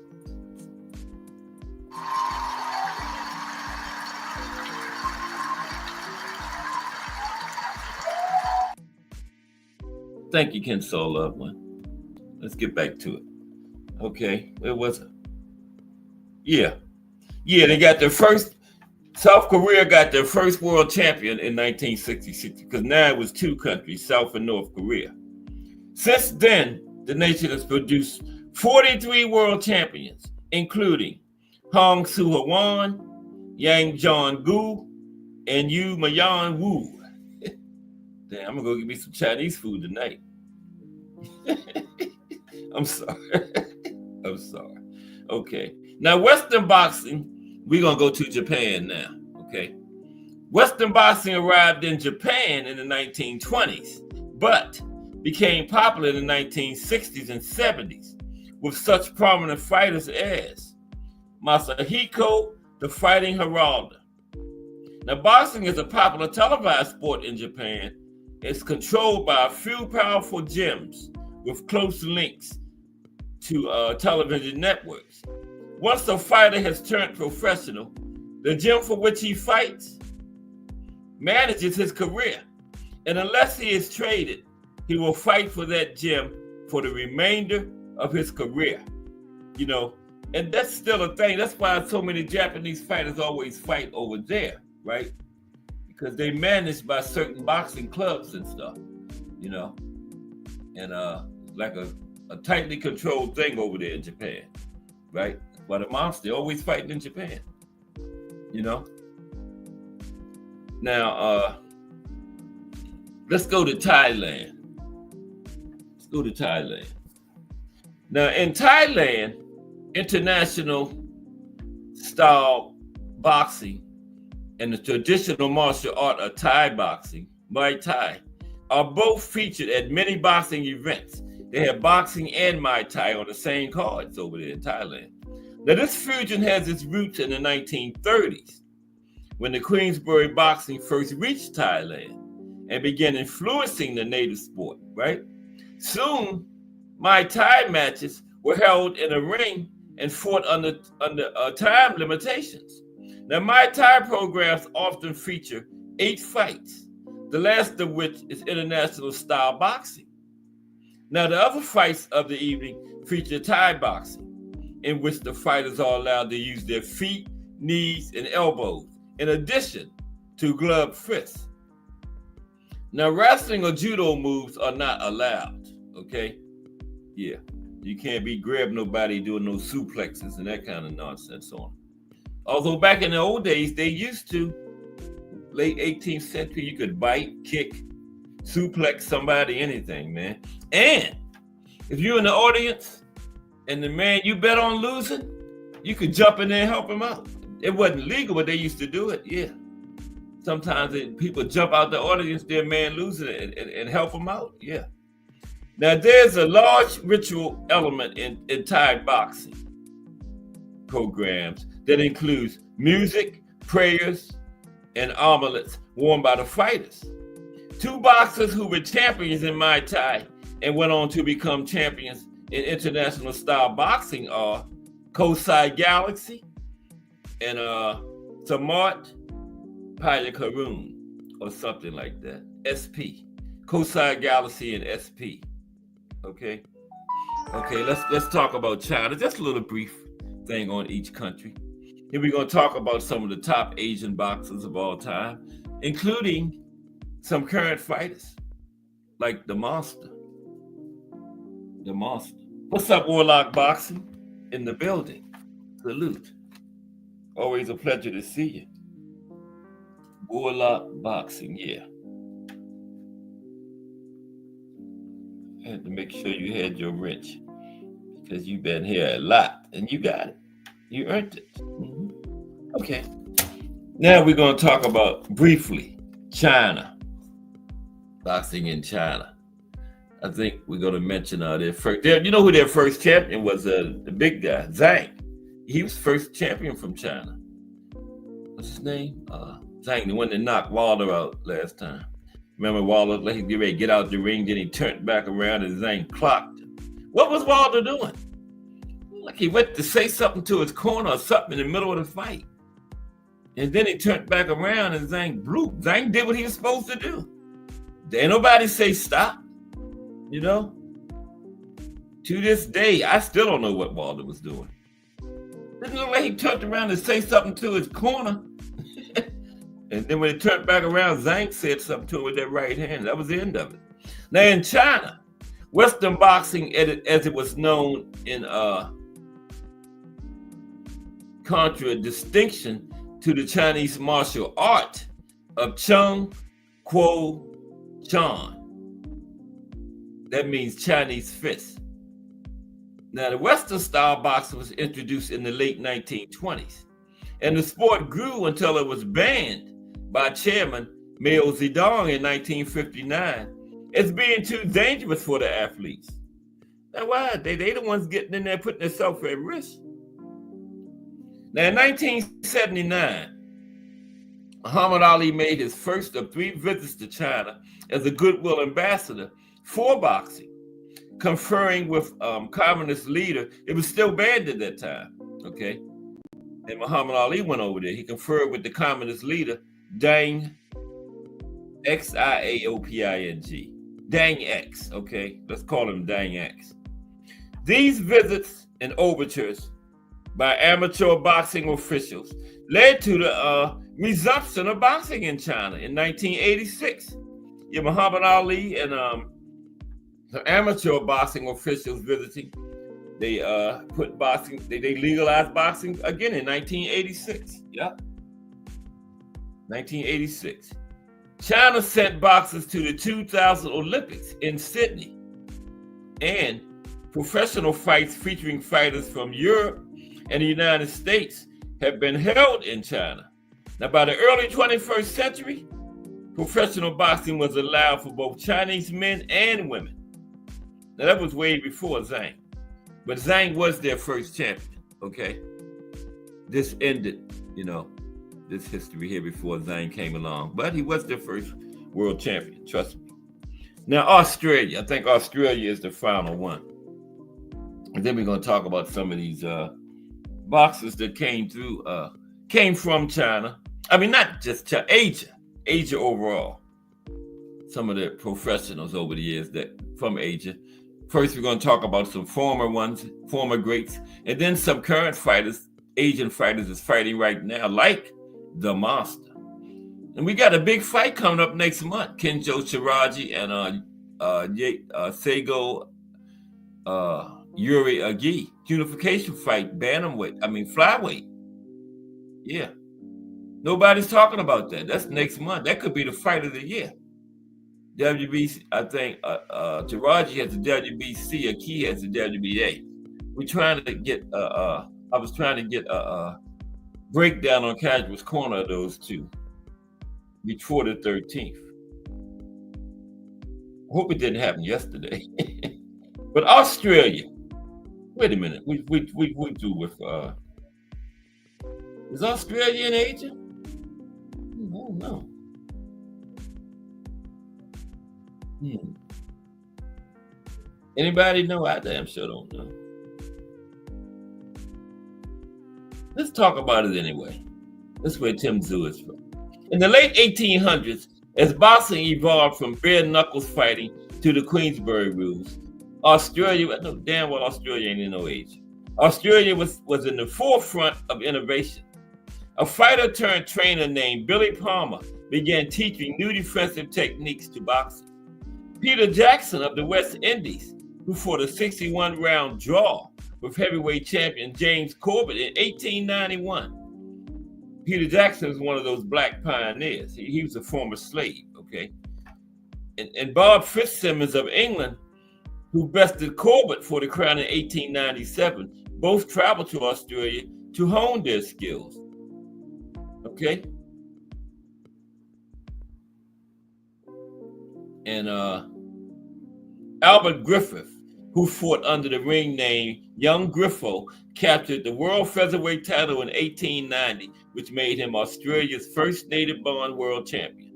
Thank you, Kensaw Love One. Let's get back to it. Okay, where was it? Yeah, they got their first, South Korea got their first world champion in 1966 because now it was two countries, South and North Korea. Since then, the nation has produced 43 world champions, including Hong Soo-hwan, Yang Jong-gu, and Yu Mayan Wu. Damn, I'm gonna go get me some Chinese food tonight. I'm sorry. Okay. Now, Western boxing, we're going to go to Japan now. Okay. Western boxing arrived in Japan in the 1920s, but became popular in the 1960s and 70s with such prominent fighters as Masahiko, the Fighting Geraldo. Now, boxing is a popular televised sport in Japan. It's controlled by a few powerful gyms with close links to television networks. Once a fighter has turned professional, the gym for which he fights manages his career. And unless he is traded, he will fight for that gym for the remainder of his career. You know, and that's still a thing. That's why so many Japanese fighters always fight over there, right? Because they managed by certain boxing clubs and stuff, you know, and like a tightly controlled thing over there in Japan, right? But the monster always fighting in Japan, you know. Now, let's go to Thailand. Let's go to Thailand. Now, in Thailand, international style boxing and the traditional martial art of Thai boxing, Muay Thai, are both featured at many boxing events. They have boxing and Muay Thai on the same cards over there in Thailand. Now, this fusion has its roots in the 1930s, when the Queensbury boxing first reached Thailand and began influencing the native sport, right? Soon, Muay Thai matches were held in a ring and fought under time limitations. Now, Muay Thai programs often feature 8 fights, the last of which is international style boxing. Now, the other fights of the evening feature Thai boxing, in which the fighters are allowed to use their feet, knees, and elbows, in addition to gloved fists. Now, wrestling or judo moves are not allowed, okay? Yeah, you can't be grabbing nobody doing no suplexes and that kind of nonsense on them. Although back in the old days, they used to, late 18th century, you could bite, kick, suplex somebody, anything, man. And if you're in the audience and the man you bet on losing, you could jump in there and help him out. It wasn't legal, but they used to do it, yeah. Sometimes people jump out the audience, their man losing it, and help them out, yeah. Now, there's a large ritual element in Thai boxing programs that includes music, prayers, and amulets worn by the fighters. 2 boxers who were champions in Muay Thai and went on to become champions in international style boxing are Kosai Galaxy and Samart Payakarun, or something like that. SP. Kosai Galaxy and SP. Okay, let's talk about China. Just a little brief thing on each country. Here we're going to talk about some of the top Asian boxers of all time, including some current fighters, like the Monster. The Monster. What's up, Warlock Boxing? In the building. Salute. Always a pleasure to see you. Warlock Boxing, yeah. Had to make sure you had your wrench because you've been here a lot and you got it. You earned it. Mm-hmm. Okay. Now we're going to talk about briefly China. Boxing in China. I think we're going to mention their first. You know who their first champion was? The big guy, Zhang. He was first champion from China. What's his name? Zhang, the one that knocked Wilder out last time. Remember Wilder, like he get ready to get out the ring, then he turned back around and Zhang clocked him. What was Wilder doing? Like he went to say something to his corner or something in the middle of the fight. And then he turned back around and Zhang blew. Zhang did what he was supposed to do. Ain't nobody say stop, you know? To this day, I still don't know what Wilder was doing. Didn't look like he turned around to say something to his corner. And then when he turned back around, Zhang said something to him with that right hand. That was the end of it. Now in China, Western boxing, as it was known in contradistinction to the Chinese martial art of Chung Kuo Chan. That means Chinese fist. Now, the Western style boxing was introduced in the late 1920s, and the sport grew until it was banned by Chairman Mao Zedong in 1959 as being too dangerous for the athletes. Now, why? They the ones getting in there putting themselves at risk. Now, in 1979, Muhammad Ali made his first of 3 visits to China as a goodwill ambassador for boxing, conferring with communist leader. It was still banned at that time, okay? And Muhammad Ali went over there. He conferred with the communist leader, Deng, Xiaoping, Dang X, okay? Let's call him Dang X. These visits and overtures by amateur boxing officials led to the resumption of boxing in China in 1986. Yeah, Muhammad Ali and the amateur boxing officials visiting, they put boxing, they legalized boxing again in 1986. Yep, 1986. China sent boxers to the 2000 Olympics in Sydney, and professional fights featuring fighters from Europe and the United States have been held in China. Now, by the early 21st century, professional boxing was allowed for both Chinese men and women. Now, that was way before Zhang, but Zhang was their first champion, okay? This ended, this history here before Zhang came along, but he was their first world champion, trust me. Now, Australia, I think Australia is the final one. And then we're going to talk about some of these boxers that came from China. I mean, not just China, Asia overall. Some of the professionals over the years that from Asia. First, we're going to talk about some former greats, and then some current fighters, Asian fighters that's fighting right now, like the Monster. And we got a big fight coming up next month. Kenjo Chiraji and Seigo Yuri Agi. Unification fight, flyweight. Yeah. Nobody's talking about that. That's next month. That could be the fight of the year. WBC, I think Chiraji has the WBC, Aki has the WBA. We're trying to get I was trying to get a breakdown on Casual's Corner of those two before the 13th. I hope it didn't happen yesterday. But Australia, wait a minute, we do with is Australia in Asia? Oh no. Anybody know? I damn sure don't know. Let's talk about it anyway. That's where Tim Zhu is from. In the late 1800s, as boxing evolved from bare knuckles fighting to the Queensberry rules, Australia, no damn well Australia ain't in no age. Australia was in the forefront of innovation. A fighter turned trainer named Billy Palmer began teaching new defensive techniques to boxers. Peter Jackson of the West Indies, who fought a 61-round draw with heavyweight champion James Corbett in 1891. Peter Jackson was one of those black pioneers. He was a former slave, okay? And Bob Fitzsimmons of England, who bested Corbett for the crown in 1897, both traveled to Australia to hone their skills, okay? And Albert Griffith, who fought under the ring name Young Griffo, captured the world featherweight title in 1890, which made him Australia's first native-born world champion.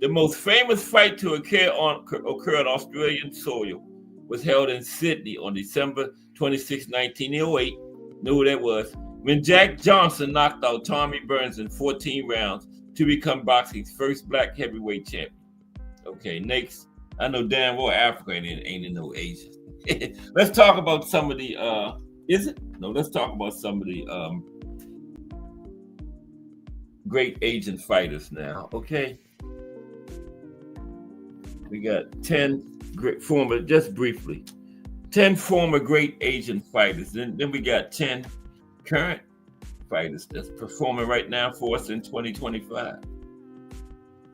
The most famous fight to occur on Australian soil was held in Sydney on December 26, 1908. Know who that was? When Jack Johnson knocked out Tommy Burns in 14 rounds to become boxing's first black heavyweight champion. Okay, next. I know damn well Africa ain't in no Asia. Let's talk about some of the let's talk about some of the great Asian fighters now, okay? We got 10 former great Asian fighters. Then we got 10 current fighters that's performing right now for us in 2025.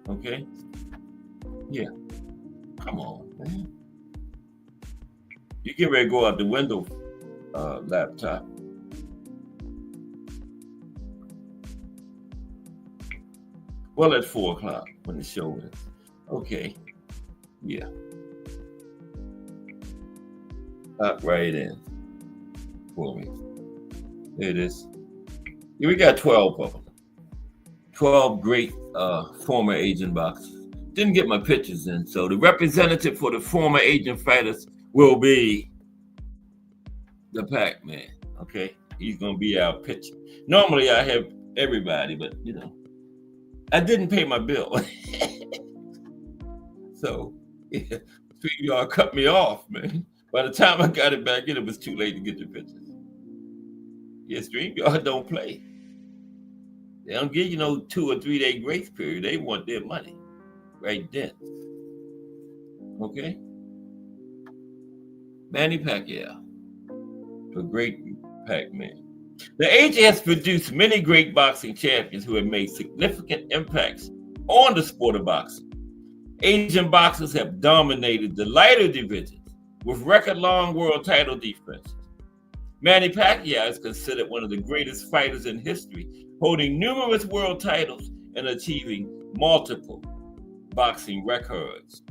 Okay? Yeah. Come on, man. You get ready to go out the window, laptop. Well, at 4 o'clock when the show is. Okay. Yeah. Hop right in for me. There it is. Yeah, we got 12 of them. 12 great former Asian boxers. Didn't get my pictures in, so the representative for the former Asian fighters will be the Pac-Man, okay? He's going to be our pitcher. Normally, I have everybody, but, I didn't pay my bill. So, yeah. StreamYard cut me off, man. By the time I got it back in, it was too late to get the pictures. Yeah, StreamYard don't play. They don't give you no 2 or 3 day grace period. They want their money right then. Okay? Manny Pacquiao, a great Pac-Man. The AJ has produced many great boxing champions who have made significant impacts on the sport of boxing. Asian boxers have dominated the lighter divisions with record-long world title defenses. Manny Pacquiao is considered one of the greatest fighters in history, holding numerous world titles and achieving multiple boxing records.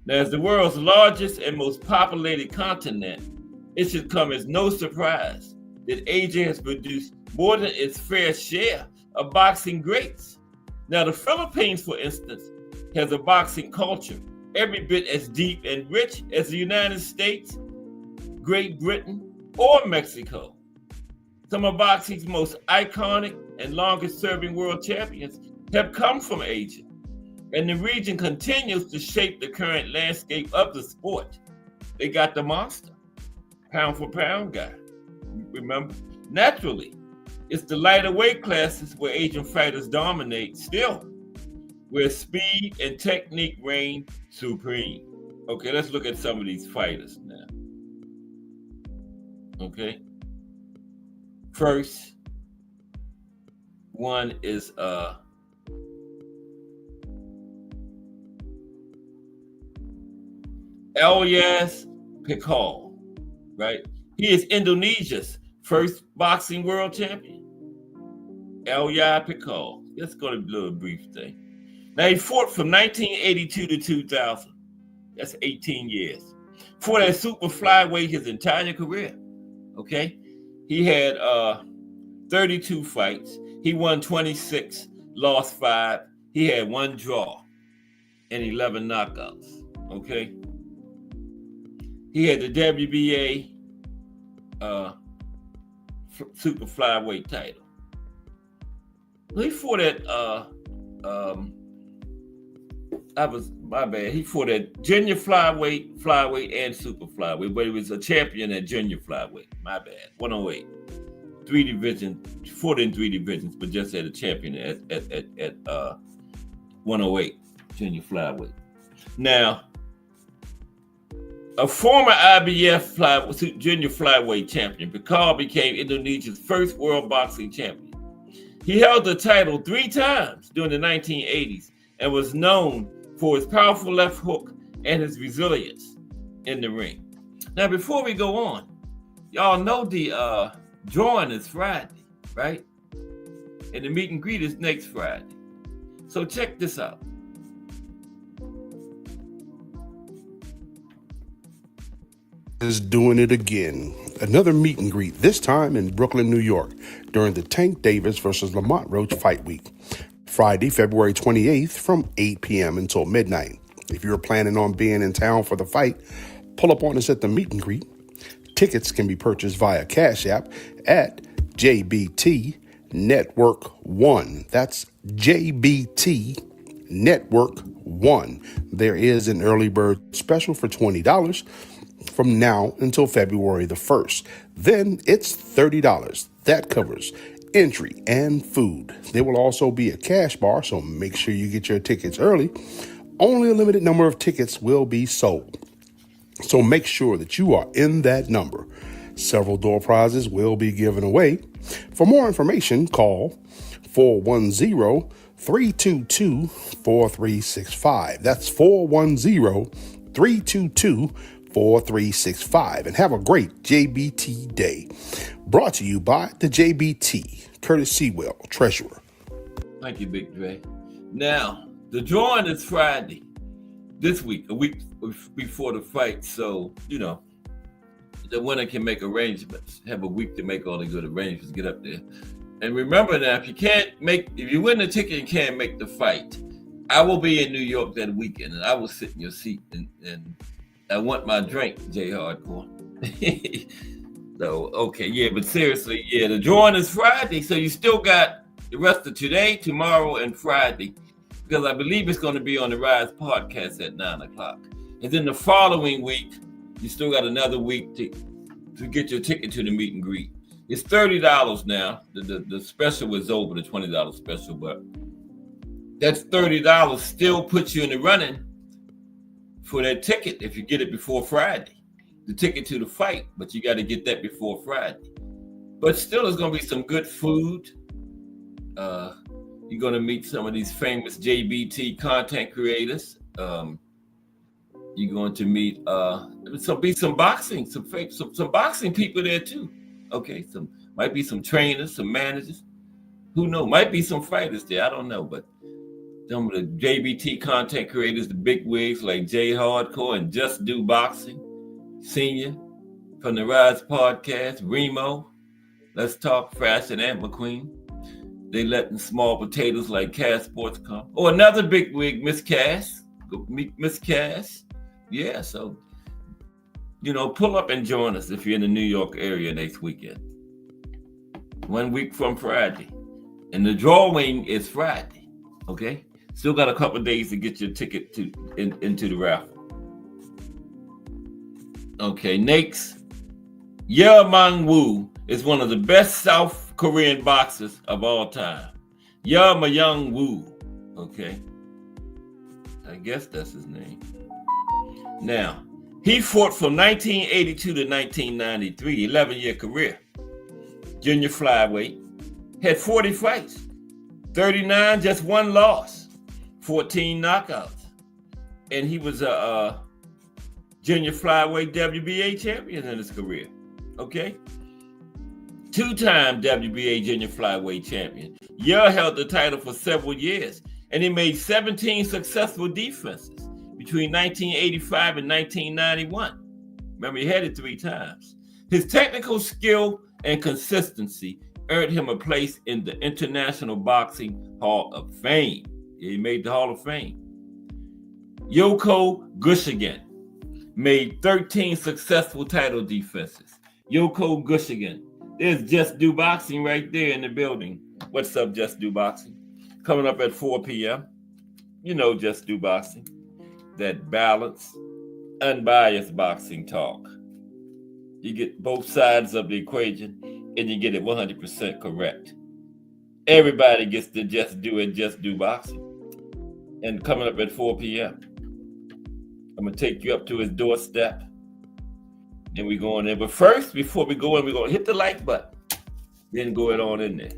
Now, as the world's largest and most populated continent, it should come as no surprise that AJ has produced more than its fair share of boxing greats. Now, the Philippines, for instance, has a boxing culture every bit as deep and rich as the United States, Great Britain, or Mexico. Some of boxing's most iconic and longest-serving world champions have come from Asia, and the region continues to shape the current landscape of the sport. They got the monster, pound-for-pound guy. Remember? Naturally, it's the lighter weight classes where Asian fighters dominate still, where speed and technique reign supreme. Okay, let's look at some of these fighters now. Okay. First one is Elias Pikal, right? He is Indonesia's first boxing world champion. Elias Pikal. Let's go to a little brief thing. Now, he fought from 1982 to 2000. That's 18 years. Fought at super flyweight his entire career. Okay? He had 32 fights. He won 26, lost 5. He had 1 draw and 11 knockouts. Okay? He had the WBA super flyweight title. He fought at my bad. He fought at junior flyweight, and super flyweight, but he was a champion at junior flyweight. My bad. 108. 3 divisions, fought in 3 divisions, but just had a champion at 108, junior flyweight. Now, a former IBF junior flyweight champion, Pikal became Indonesia's first world boxing champion. He held the title 3 times during the 1980s and was known for his powerful left hook and his resilience in the ring. Now, before we go on, y'all know the drawing is Friday, right? And the meet and greet is next Friday. So check this out. Is doing it again. Another meet and greet, this time in Brooklyn, New York, during the Tank Davis versus Lamont Roach fight week. Friday, February 28th from 8 p.m. until midnight. If you're planning on being in town for the fight, pull up on us at the meet and greet. Tickets can be purchased via Cash App at JBT Network 1. That's JBT Network 1. There is an early bird special for $20 from now until February the 1st. Then it's $30. That covers entry and food. There will also be a cash bar, so make sure you get your tickets early. Only a limited number of tickets will be sold, so make sure that you are in that number. Several door prizes will be given away. For more information, call 410-322-4365. That's 410-322-4365. And have a great JBT day. Brought to you by the JBT, Curtis Sewell, Treasurer. Thank you, Big Dre. Now, the drawing is Friday this week, a week before the fight. So, the winner can make arrangements, have a week to make all the good arrangements, get up there. And remember now, if you win the ticket and can't make the fight, I will be in New York that weekend, and I will sit in your seat, and I want my drink, J Hardcore. So, okay, yeah, but seriously, yeah, the drawing is Friday, so you still got the rest of today, tomorrow, and Friday, because I believe it's going to be on the Rise podcast at 9 o'clock. And then the following week, you still got another week to get your ticket to the meet and greet. It's $30 now. The special was over, the $20 special, but that's $30 still puts you in the running for that ticket if you get it before Friday. The ticket to the fight, but you got to get that before Friday. But still, there's going to be some good food. You're going to meet some of these famous JBT content creators. You're going to meet some boxing, some boxing people there too. Okay, might be some trainers, some managers. Who knows? Might be some fighters there. I don't know, but some of the JBT content creators, the big wigs like Jay Hardcore and Just Do Boxing Senior from the Rise Podcast, Remo, Let's Talk Fashion, and McQueen. They letting small potatoes like Cass Sports come. Oh, another big wig, Miss Cass. Go meet Miss Cass. Yeah, so, pull up and join us if you're in the New York area next weekend. 1 week from Friday. And the drawing is Friday, okay? Still got a couple of days to get your ticket into the raffle. Okay, next. Yeo Mang Woo is one of the best South Korean boxers of all time. Yeo Mang Woo, okay? I guess that's his name. Now, he fought from 1982 to 1993, 11-year career. Junior flyweight. Had 40 fights. 39, just one loss. 14 knockouts. And he was a junior flyweight WBA champion in his career. Okay? 2-time WBA junior flyweight champion. Yeo held the title for several years, and he made 17 successful defenses between 1985 and 1991. Remember, he had it 3 times. His technical skill and consistency earned him a place in the International Boxing Hall of Fame. He made the Hall of Fame. Yoko Gushigan made 13 successful title defenses. Yoko Gushigan. There's Just Do Boxing right there in the building. What's up, Just Do Boxing? Coming up at 4 p.m. Just Do Boxing. That balanced, unbiased boxing talk. You get both sides of the equation and you get it 100% correct. Everybody gets to Just Do Boxing. And coming up at 4 p.m. I'm going to take you up to his doorstep. Then we go in there. But first, before we go in, we're going to hit the like button. Then go it on in there.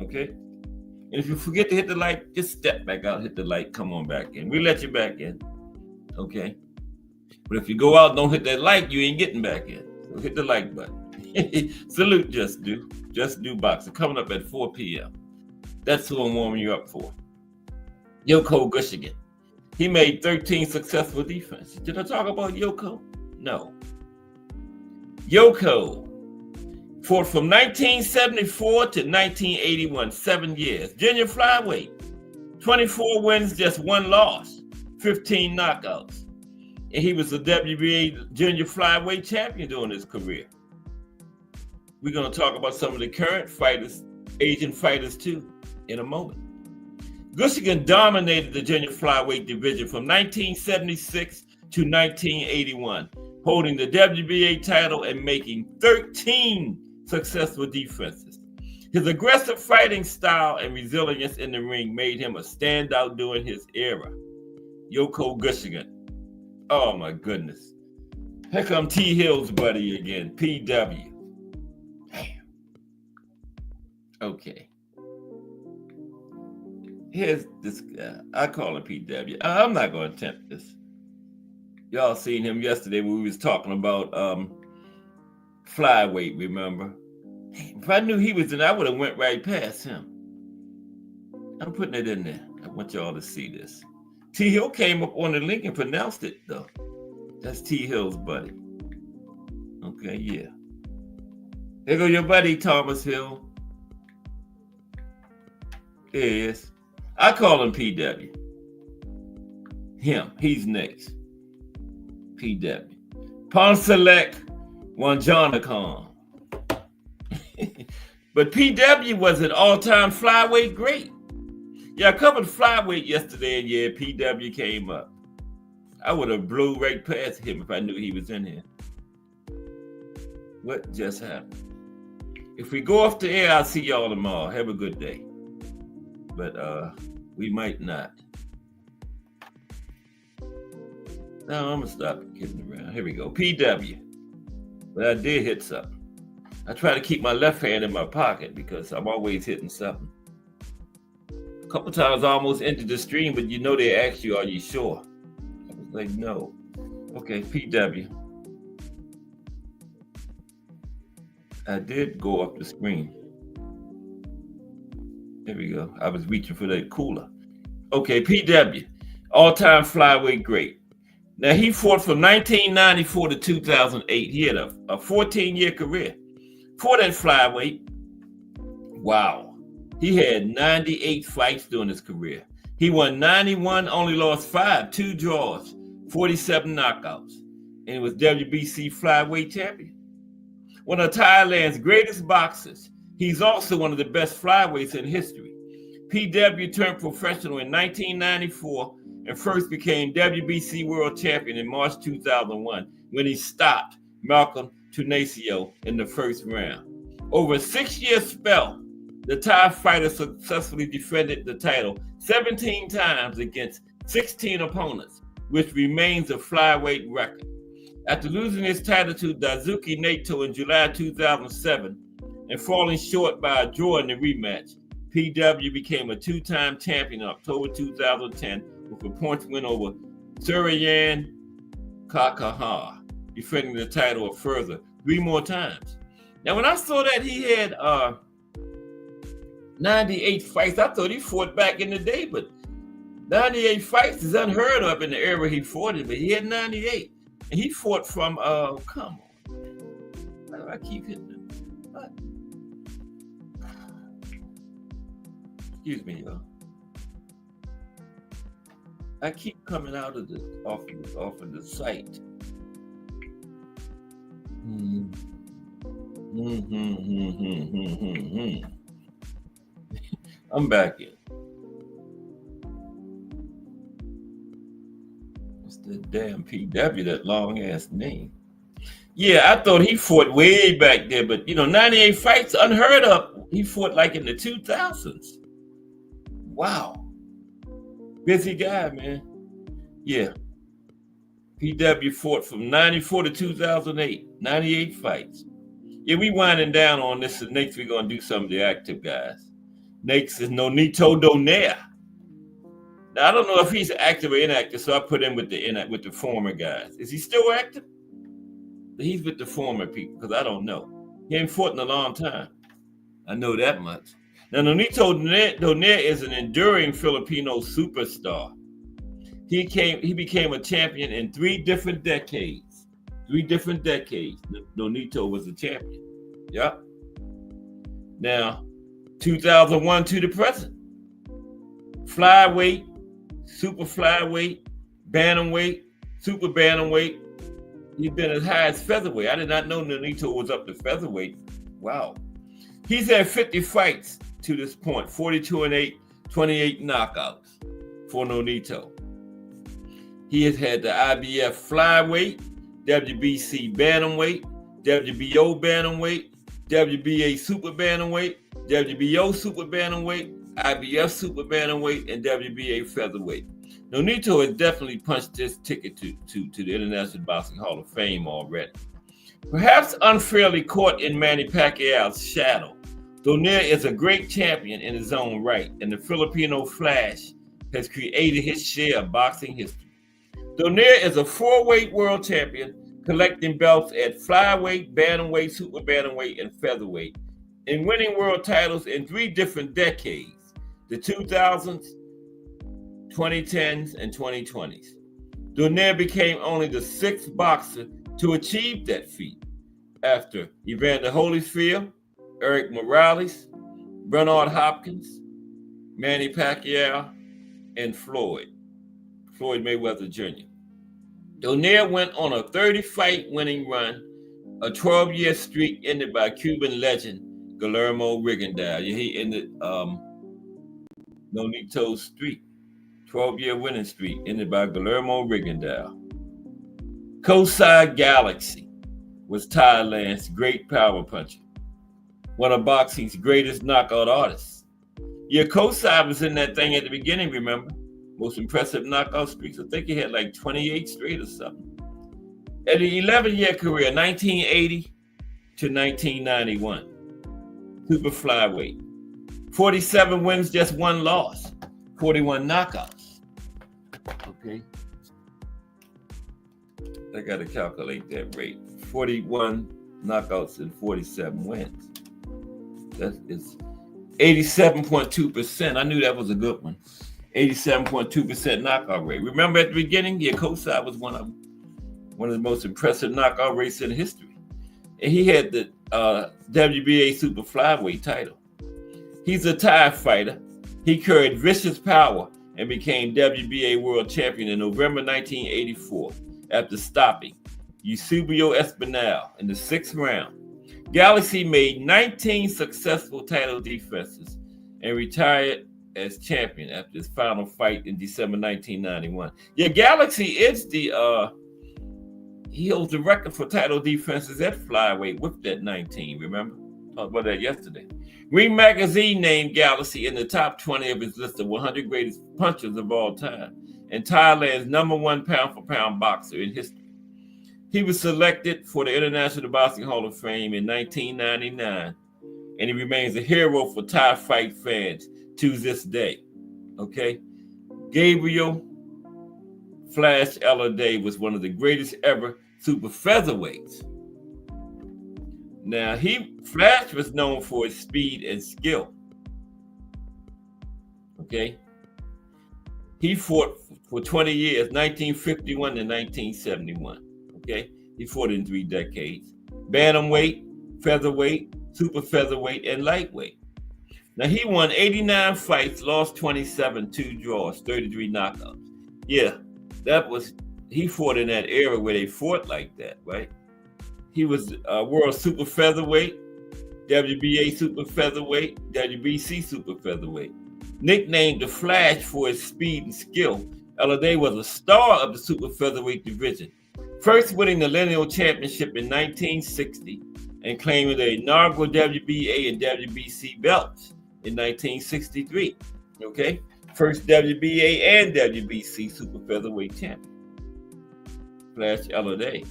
Okay? And if you forget to hit the like, just step back out, hit the like, come on back in. We let you back in. Okay? But if you go out and don't hit that like, you ain't getting back in. So hit the like button. Salute Just Do Boxing. Coming up at 4 p.m. That's who I'm warming you up for. Yoko Gushigan. He made 13 successful defenses. Did I talk about Yoko? No. Yoko fought from 1974 to 1981, 7 years. Junior flyweight, 24 wins, just 1 loss, 15 knockouts. And he was the WBA junior flyweight champion during his career. We're going to talk about some of the current fighters, Asian fighters too, in a moment. Gushigan dominated the junior flyweight division from 1976 to 1981, holding the WBA title and making 13 successful defenses. His aggressive fighting style and resilience in the ring made him a standout during his era. Yoko Gushigan. Oh my goodness. Here come T. Hill's buddy again, PW. Damn. Okay. Here's this guy. I call him PW. I'm not going to attempt this. Y'all seen him yesterday when we was talking about flyweight, remember? If I knew he was in, I would have went right past him. I'm putting it in there. I want y'all to see this. T. Hill came up on the link and pronounced it, though. That's T. Hill's buddy. Okay, yeah. There go your buddy, Thomas Hill. There he is. I call him PW. Him. He's next. PW. Ponselek Wanjanakan. But PW was an all-time flyweight great. Yeah, I covered flyweight yesterday, and yeah, PW came up. I would have blew right past him if I knew he was in here. What just happened? If we go off the air, I'll see y'all tomorrow. Have a good day. But we might not. No, I'm gonna stop kidding around. Here we go. PW. But I did hit something. I try to keep my left hand in my pocket because I'm always hitting something. A couple times I almost entered the stream, but they asked you, are you sure? I was like, no. Okay, PW. I did go off the screen. There we go. I was reaching for that cooler. Okay, PW. All-time flyweight great. Now, he fought from 1994 to 2008. He had a 14-year career. For that flyweight, wow. He had 98 fights during his career. He won 91, only lost 5, 2 draws, 47 knockouts. And he was WBC flyweight champion. One of Thailand's greatest boxers. He's also one of the best flyweights in history. PW turned professional in 1994 and first became WBC world champion in March 2001 when he stopped Malcolm Tunasio in the first round. Over a 6-year spell, the Thai fighter successfully defended the title 17 times against 16 opponents, which remains a flyweight record. After losing his title to Daisuke Naito in July 2007 and falling short by a draw in the rematch, PW became a 2-time champion in October 2010 with a points win over Suriyan Kakaha, defending the title a further 3 more times. Now, when I saw that he had 98 fights, I thought he fought back in the day, but 98 fights is unheard of in the era he fought in, but he had 98. And he fought from, come on. Why do I keep hitting him? What? Excuse me, y'all. I keep coming out of off of the site. I'm back in. It's the damn PW, that long ass name. Yeah, I thought he fought way back there, but 98 fights, unheard of. He fought like in the 2000s. Wow. Busy guy, man. Yeah. PW fought from 94 to 2008. 98 fights. Yeah, we winding down on this. So next we're going to do some of the active guys. Next is Nonito Donaire. Now, I don't know if he's active or inactive, so I put him with the former guys. Is he still active? He's with the former people, because I don't know. He ain't fought in a long time. I know that much. Now, Nonito Donaire is an enduring Filipino superstar. He became a champion in 3 different decades. 3 different decades. Nonito was a champion. Yep. Now, 2001 to the present. Flyweight, super flyweight, bantamweight, super bantamweight. He's been as high as featherweight. I did not know Nonito was up to featherweight. Wow. He's had 50 fights to this point, 42-8, 28 knockouts for Nonito. He has had the IBF flyweight, WBC bantamweight, WBO bantamweight, WBA super bantamweight, WBO super bantamweight, IBF super bantamweight, and WBA featherweight. Nonito has definitely punched his ticket to the International Boxing Hall of Fame already. Perhaps unfairly caught in Manny Pacquiao's shadow, Donaire is a great champion in his own right, and the Filipino Flash has created his share of boxing history. Donaire is a 4-weight world champion, collecting belts at flyweight, bantamweight, super bantamweight, and featherweight, and winning world titles in 3 different decades, the 2000s, 2010s, and 2020s. Donaire became only the 6th boxer to achieve that feat, after Evander Holyfield, Eric Morales, Bernard Hopkins, Manny Pacquiao, and Floyd Mayweather Jr. Donaire went on a 30-fight winning run, a 12-year streak ended by Cuban legend Guillermo Rigondeaux. He ended Nonito's streak, 12-year winning streak ended by Guillermo Rigondeaux. Kosai Galaxy was Thailand's great power puncher, one of boxing's greatest knockout artists. Yeah, Kosai was in that thing at the beginning, remember? Most impressive knockout streaks. I think he had like 28 straight or something. At the 11-year career, 1980 to 1991, super flyweight. 47 wins, just one loss. 41 knockouts. Okay. I got to calculate that rate. 41 knockouts and 47 wins. That is 87.2%. I knew that was a good one. 87.2% knockout rate. Remember at the beginning, yeah, Kosai was one of the most impressive knockout rates in history. And he had the WBA super flyweight title. He's a Thai fighter. He carried vicious power and became WBA world champion in November 1984 after stopping Eusebio Espinal in the 6th round. Galaxy made 19 successful title defenses and retired as champion after his final fight in December 1991. Yeah, Galaxy is he holds the record for title defenses at flyweight with that 19, remember? Talked about that yesterday. Ring Magazine named Galaxy in the top 20 of its list of 100 greatest punchers of all time and Thailand's #1 pound-for-pound boxer in history. He was selected for the International Boxing Hall of Fame in 1999, and he remains a hero for Thai fight fans to this day. Okay? Gabriel Flash Eladay was one of the greatest ever super featherweights. Now, Flash was known for his speed and skill. Okay? He fought for 20 years, 1951 to 1971. Okay? He fought in 3 decades. Bantamweight, featherweight, super featherweight, and lightweight. Now, he won 89 fights, lost 27, 2 draws, 33 knockouts. Yeah, he fought in that era where they fought like that, right? He was world super featherweight, WBA super featherweight, WBC super featherweight. Nicknamed the Flash for his speed and skill, Eladay was a star of the super featherweight division, first winning the lineal championship in 1960 and claiming the inaugural WBA and WBC belts in 1963. Okay, first WBA and WBC super featherweight champion, Flash Eladay.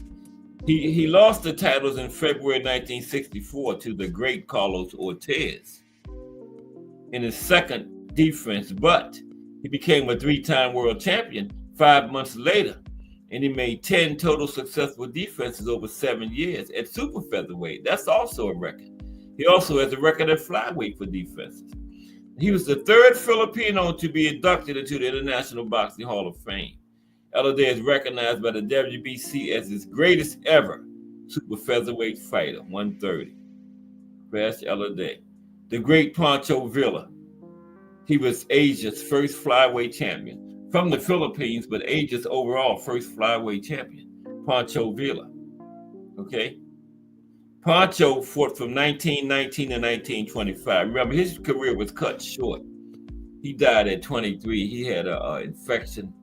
He lost the titles in February 1964 to the great Carlos Ortiz in his second defense, but he became a 3-time world champion 5 months later, and he made 10 total successful defenses over 7 years at super featherweight. That's also a record. He also has a record at flyweight for defenses. He was the 3rd Filipino to be inducted into the International Boxing Hall of Fame. Eladay is recognized by the WBC as his greatest ever super featherweight fighter, 130. Flash Eladay. The great Pancho Villa. He was Asia's first flyweight champion from the Philippines, but Asia's overall first flyweight champion, Pancho Villa. Okay? Pancho fought from 1919 to 1925. Remember, his career was cut short. He died at 23. He had an infection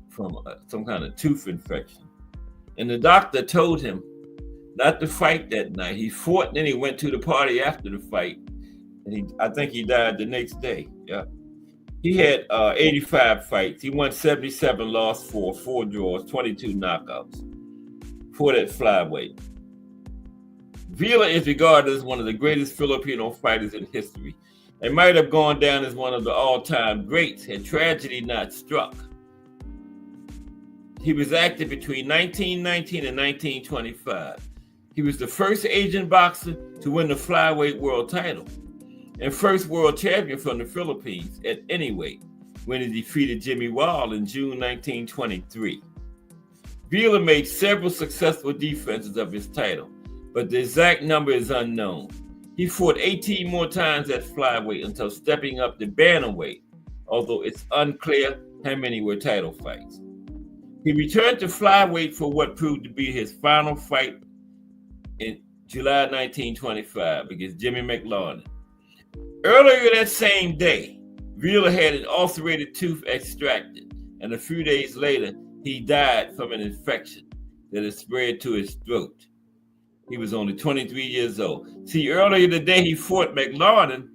from some kind of tooth infection. And the doctor told him not to fight that night. He fought, and then he went to the party after the fight. And I think he died the next day. Yeah. He had 85 fights. He won 77, lost 4 draws, 22 knockouts. Fought at flyweight. Villa is regarded as one of the greatest Filipino fighters in history and might have gone down as one of the all-time greats had tragedy not struck. He was active between 1919 and 1925. He was the first Asian boxer to win the flyweight world title and first world champion from the Philippines at any weight when he defeated Jimmy Wall in June 1923. Villa made several successful defenses of his title, but the exact number is unknown. He fought 18 more times at flyweight until stepping up to bantamweight, although it's unclear how many were title fights. He returned to flyweight for what proved to be his final fight in July 1925 against Jimmy McLaurin. Earlier that same day, Wheeler had an ulcerated tooth extracted, and a few days later, he died from an infection that had spread to his throat. He was only 23 years old. See, earlier today he fought McLaurin.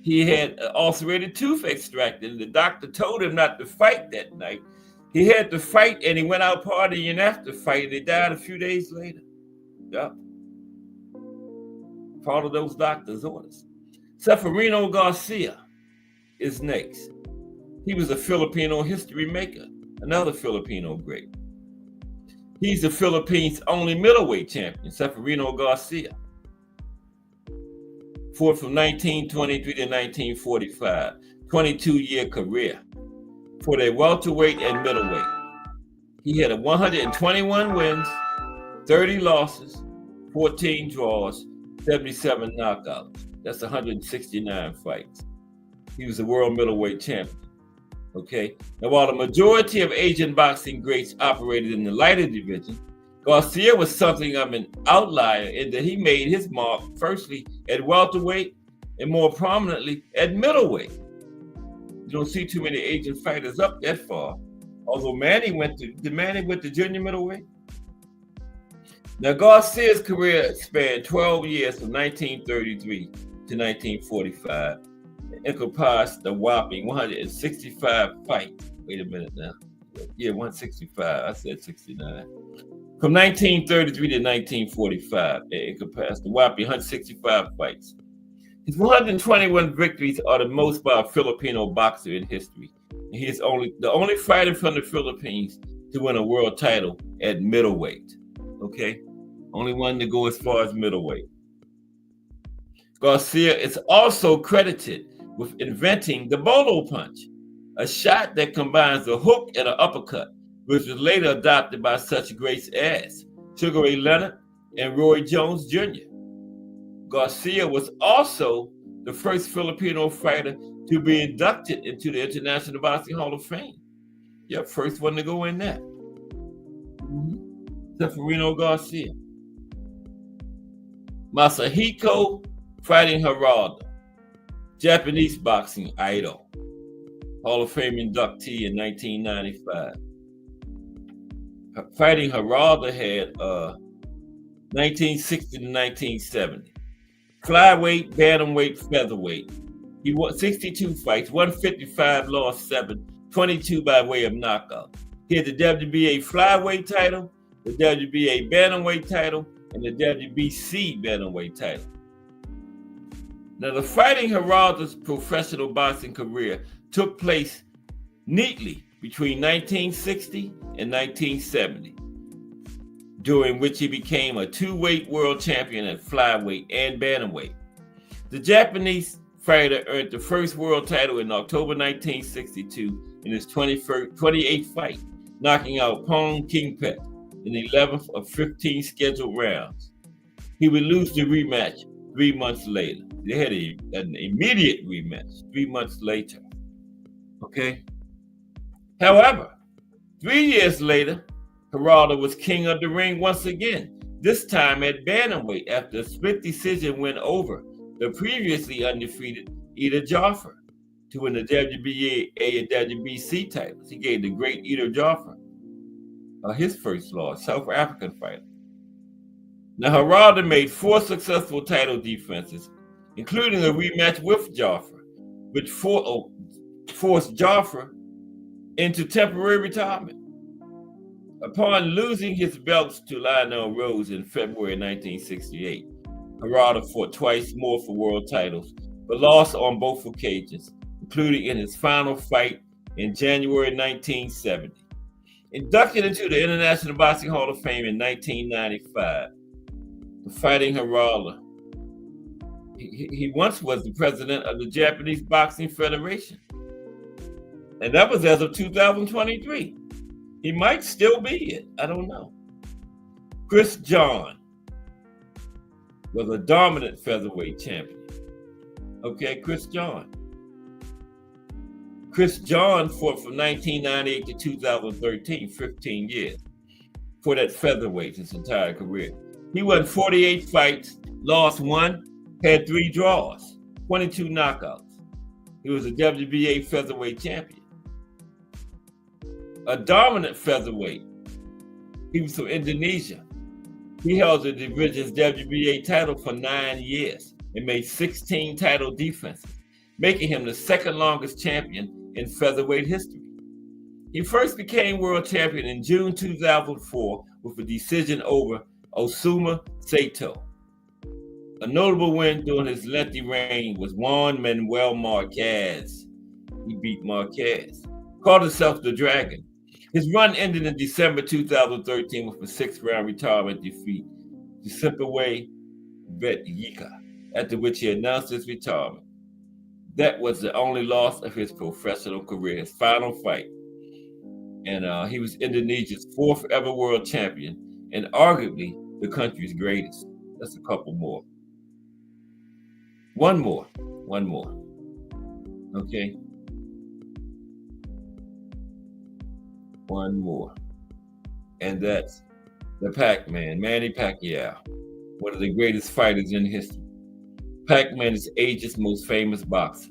He had an ulcerated tooth extracted, and the doctor told him not to fight that night. He had to fight, and he went out partying after fight, and he died a few days later. Yep. Follow those doctor's orders. Seferino Garcia is next. He was a Filipino history maker, another Filipino great. He's the Philippines' only middleweight champion, Seferino Garcia. Fought from 1923 to 1945, 22-year career. For their welterweight and middleweight. He had 121 wins, 30 losses, 14 draws, 77 knockouts. That's 169 fights. He was the world middleweight champion. Okay. Now, while the majority of Asian boxing greats operated in the lighter division, Garcia was something of an outlier in that he made his mark firstly at welterweight and more prominently at middleweight. You don't see too many Asian fighters up that far. Although Manny went to junior middleweight. Now Garcia's career spanned 12 years from 1933 to 1945. It encompassed the whopping 165 fights. Wait a minute now. Yeah, 165. I said 69. From 1933 to 1945, it encompassed the whopping 165 fights. His 121 victories are the most by a Filipino boxer in history. And he is the only fighter from the Philippines to win a world title at middleweight. Okay? Only one to go as far as middleweight. Garcia is also credited with inventing the bolo punch, a shot that combines a hook and an uppercut, which was later adopted by such greats as Sugar Ray Leonard and Roy Jones Jr. Garcia was also the first Filipino fighter to be inducted into the International Boxing Hall of Fame. Yep, first one to go in there. Seferino Garcia. Masahiko Fighting Harada, Japanese boxing idol, Hall of Fame inductee in 1995. Fighting Harada had 1960 to 1970. Flyweight, bantamweight, featherweight. He won 62 fights, 155, lost 7, 22 by way of knockout. He had the WBA flyweight title, the WBA bantamweight title, and the WBC bantamweight title. Now, the Fighting Harada's professional boxing career took place neatly between 1960 and 1970, during which he became a two-weight world champion at flyweight and bantamweight. The Japanese fighter earned the first world title in October 1962 in his 28th fight, knocking out Pong Kingpet in the 11th of 15 scheduled rounds. He would lose the rematch 3 months later. They had an immediate rematch 3 months later. Okay? However, 3 years later, Harada was king of the ring once again, this time at bantamweight after a split decision win over the previously undefeated Ida Joffre to win the WBA and WBC titles. He gave the great Ida Joffre his first loss, South African fighter. Now, Harada made 4 successful title defenses, including a rematch with Joffre, which forced Joffre into temporary retirement. Upon losing his belts to Lionel Rose in February 1968, Harada fought twice more for world titles, but lost on both occasions, including in his final fight in January 1970. Inducted into the International Boxing Hall of Fame in 1995, the Fighting Harada, he once was the president of the Japanese Boxing Federation. And that was as of 2023. He might still be it. I don't know. Chris John was a dominant featherweight champion. Okay, Chris John. Chris John fought from 1998 to 2013, 15 years, for that featherweight his entire career. He won 48 fights, lost 1, had 3 draws, 22 knockouts. He was a WBA featherweight champion, a dominant featherweight. He was from Indonesia. He held the division's WBA title for 9 years and made 16 title defenses, making him the second longest champion in featherweight history. He first became world champion in June 2004 with a decision over Osuma Saito. A notable win during his lengthy reign was Juan Manuel Marquez. He beat Marquez, called himself the Dragon. His run ended in December 2013 with a 6th-round retirement defeat to Simpaway Vetyika, after which he announced his retirement. That was the only loss of his professional career, his final fight. And he was Indonesia's 4th ever world champion and arguably the country's greatest. That's a couple more. One more. Okay. One more. And that's the Pac-Man, Manny Pacquiao, one of the greatest fighters in history. Pac-Man is Asia's most famous boxer.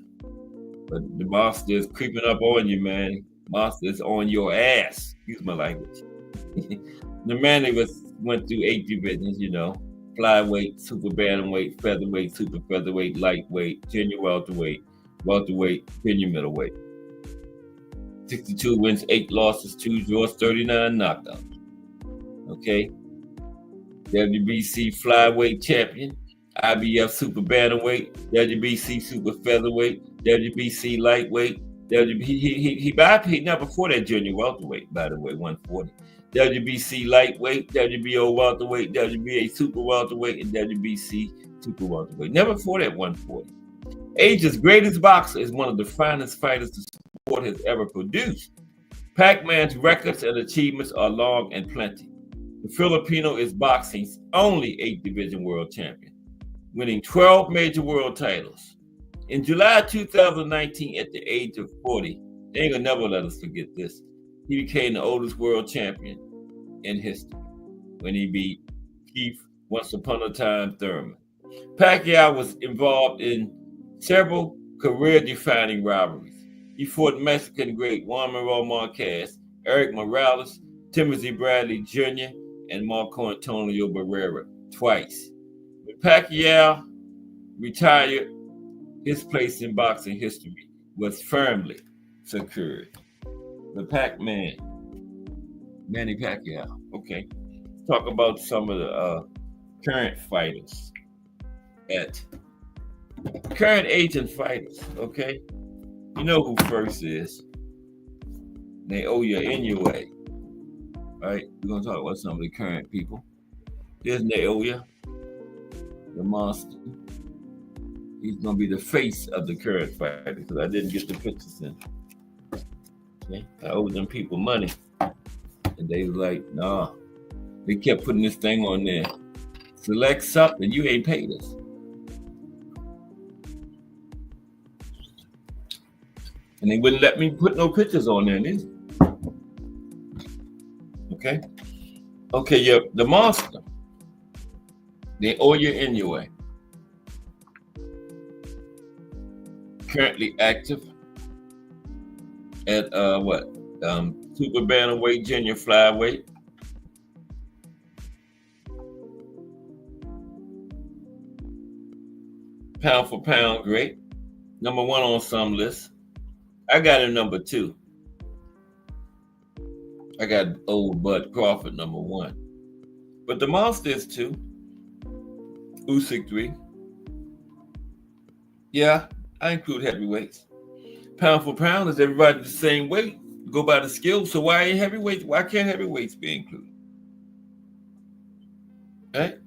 But the monster is creeping up on you, man. Monster is on your ass. Excuse my language. The Manny went through 8 divisions, flyweight, super bantamweight, featherweight, super featherweight, lightweight, junior welterweight, junior middleweight. 62 wins, 8 losses, 2 draws, 39 knockouts. Okay. WBC flyweight champion, IBF super bantamweight, WBC super featherweight, WBC lightweight, he not before that junior welterweight, by the way, 140. WBC lightweight, WBO welterweight, WBA super welterweight, and WBC super welterweight. Never before that 140. Asia's greatest boxer is one of the finest fighters the sport has ever produced. Pac-Man's records and achievements are long and plenty. The Filipino is boxing's only 8-division world champion, winning 12 major world titles. In July 2019, at the age of 40, they ain't gonna never let us forget this, he became the oldest world champion in history when he beat Keith Once Upon a Time Thurman. Pacquiao was involved in several career-defining rivalries. He fought Mexican great Juan Manuel Marquez, Eric Morales, Timothy Bradley Jr., and Marco Antonio Barrera twice. When Pacquiao retired, his place in boxing history was firmly secured. The Pac-Man, Manny Pacquiao. Okay, let's talk about some of the current fighters. Current agent fighters, okay? You know who first is. Naoya Inoue. All right, we're going to talk about some of the current people. There's Naoya, the monster. He's going to be the face of the current fighter because I didn't get the pictures in. Okay? I owed them people money. And they was like, nah. They kept putting this thing on there. Select something, you ain't paid us. And they wouldn't let me put no pictures on there, did they? Okay? Okay, yeah, the monster. Naoya Inoue. Currently active at super bantamweight, junior flyweight. Pound for pound, great. Number 1 on some lists. I got him number 2. I got old Bud Crawford number 1. But the monster is 2. Usyk 3. Yeah, I include heavyweights. Pound for pound is everybody the same weight. Go by the skills. So why ain't heavyweights? Why can't heavyweights be included? Right?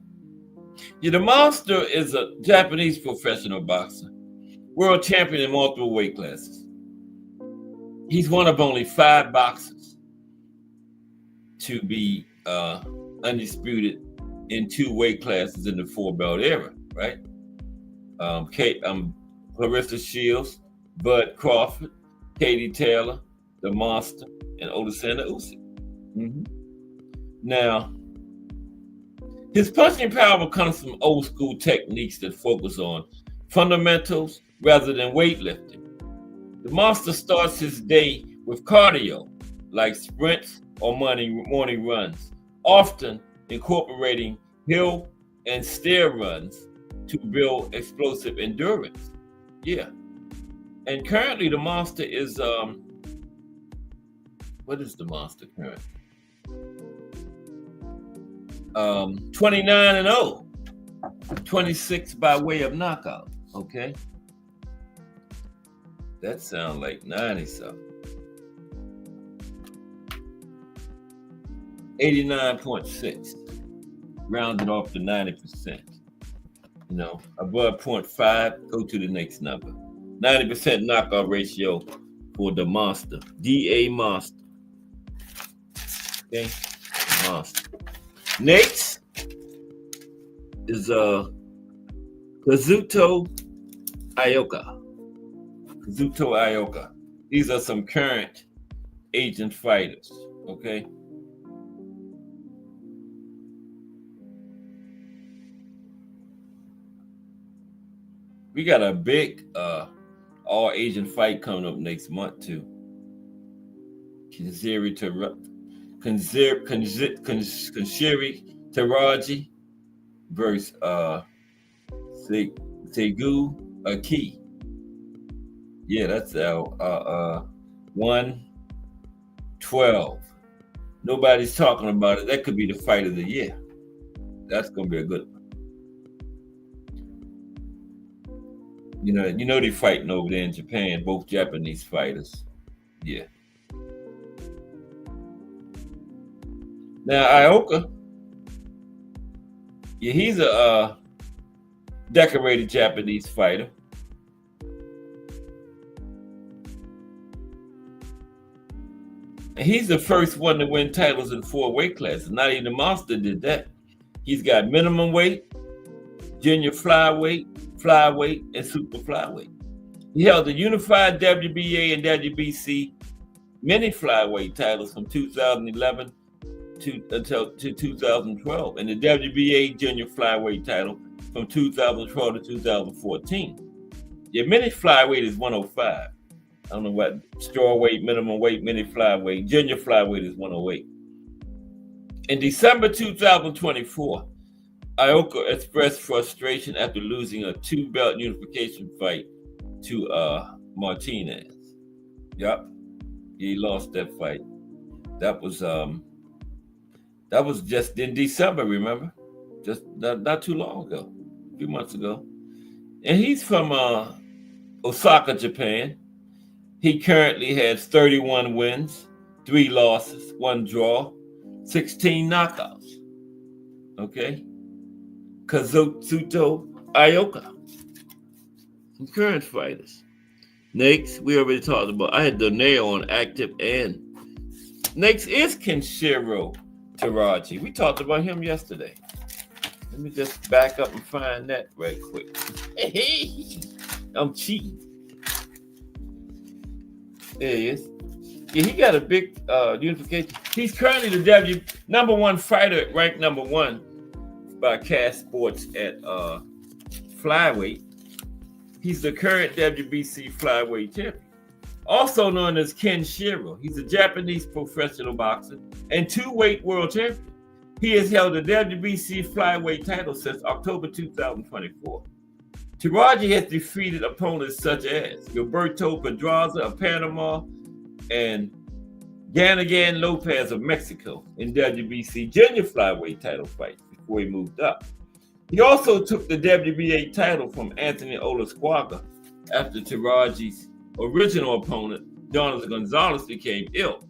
Yeah, the monster is a Japanese professional boxer, world champion in multiple weight classes. He's one of only 5 boxers to be undisputed in 2 weight classes in the 4-belt era, right? Clarissa Shields, Bud Crawford, Katie Taylor, the Monster, and Odesana Usyk. Mm-hmm. Now, his punching power comes from old school techniques that focus on fundamentals rather than weightlifting. The monster starts his day with cardio, like sprints or morning runs, often incorporating hill and stair runs to build explosive endurance. Yeah. And currently the monster is what is the monster current? 29-0, 26 by way of knockout. Okay. That sounds like 90 something. 89.6. Rounded off to 90%. You know, above 0.5, go to the next number. 90% knockout ratio for the monster. DA monster. Okay. Monster. Next is Kazuto Ioka. Kazuto Ioka. These are some current agent fighters. Okay. We got a big all Asian fight coming up next month too. Kanshiri Taraji versus Segu Aki. Yeah, that's our 112. Nobody's talking about it. That could be the fight of the year. That's gonna be a good one. You know they're fighting over there in Japan, both Japanese fighters. Yeah. Now Ioka, yeah, he's a decorated Japanese fighter. And he's the first one to win titles in 4 weight classes. Not even the monster did that. He's got minimum weight, junior flyweight, and super flyweight. He held the unified WBA and WBC mini flyweight titles from 2011 to 2012, and the WBA junior flyweight title from 2012 to 2014. Your mini flyweight is 105. I don't know what straw weight, minimum weight, mini flyweight, junior flyweight is 108. In December 2024, Ioka expressed frustration after losing a 2-belt unification fight to Martinez. Yep, he lost that fight. That was just in December. Remember, just not too long ago, a few months ago. And he's from Osaka, Japan. He currently has 31 wins, 3 losses, 1 draw, 16 knockouts. Okay. Kazuto Ioka. Some current fighters. Next, we already talked about. I had Doneo on active and. Next is Kenshiro Taraji. We talked about him yesterday. Let me just back up and find that right quick. Hey, I'm cheating. There he is. Yeah, he got a big unification. He's currently the number 1 fighter, ranked number 1 by Cash Sports at flyweight. He's the current WBC flyweight champion, also known as Kenshiro. He's a Japanese professional boxer and 2-weight world champion. He has held the WBC flyweight title since October 2024. Taraji has defeated opponents such as Gilberto Pedraza of Panama and Ganagan Lopez of Mexico in WBC junior flyweight title fights before he moved up. He also took the WBA title from Anthony Olasquaga after Taraji's original opponent, Jonathan Gonzalez, became ill.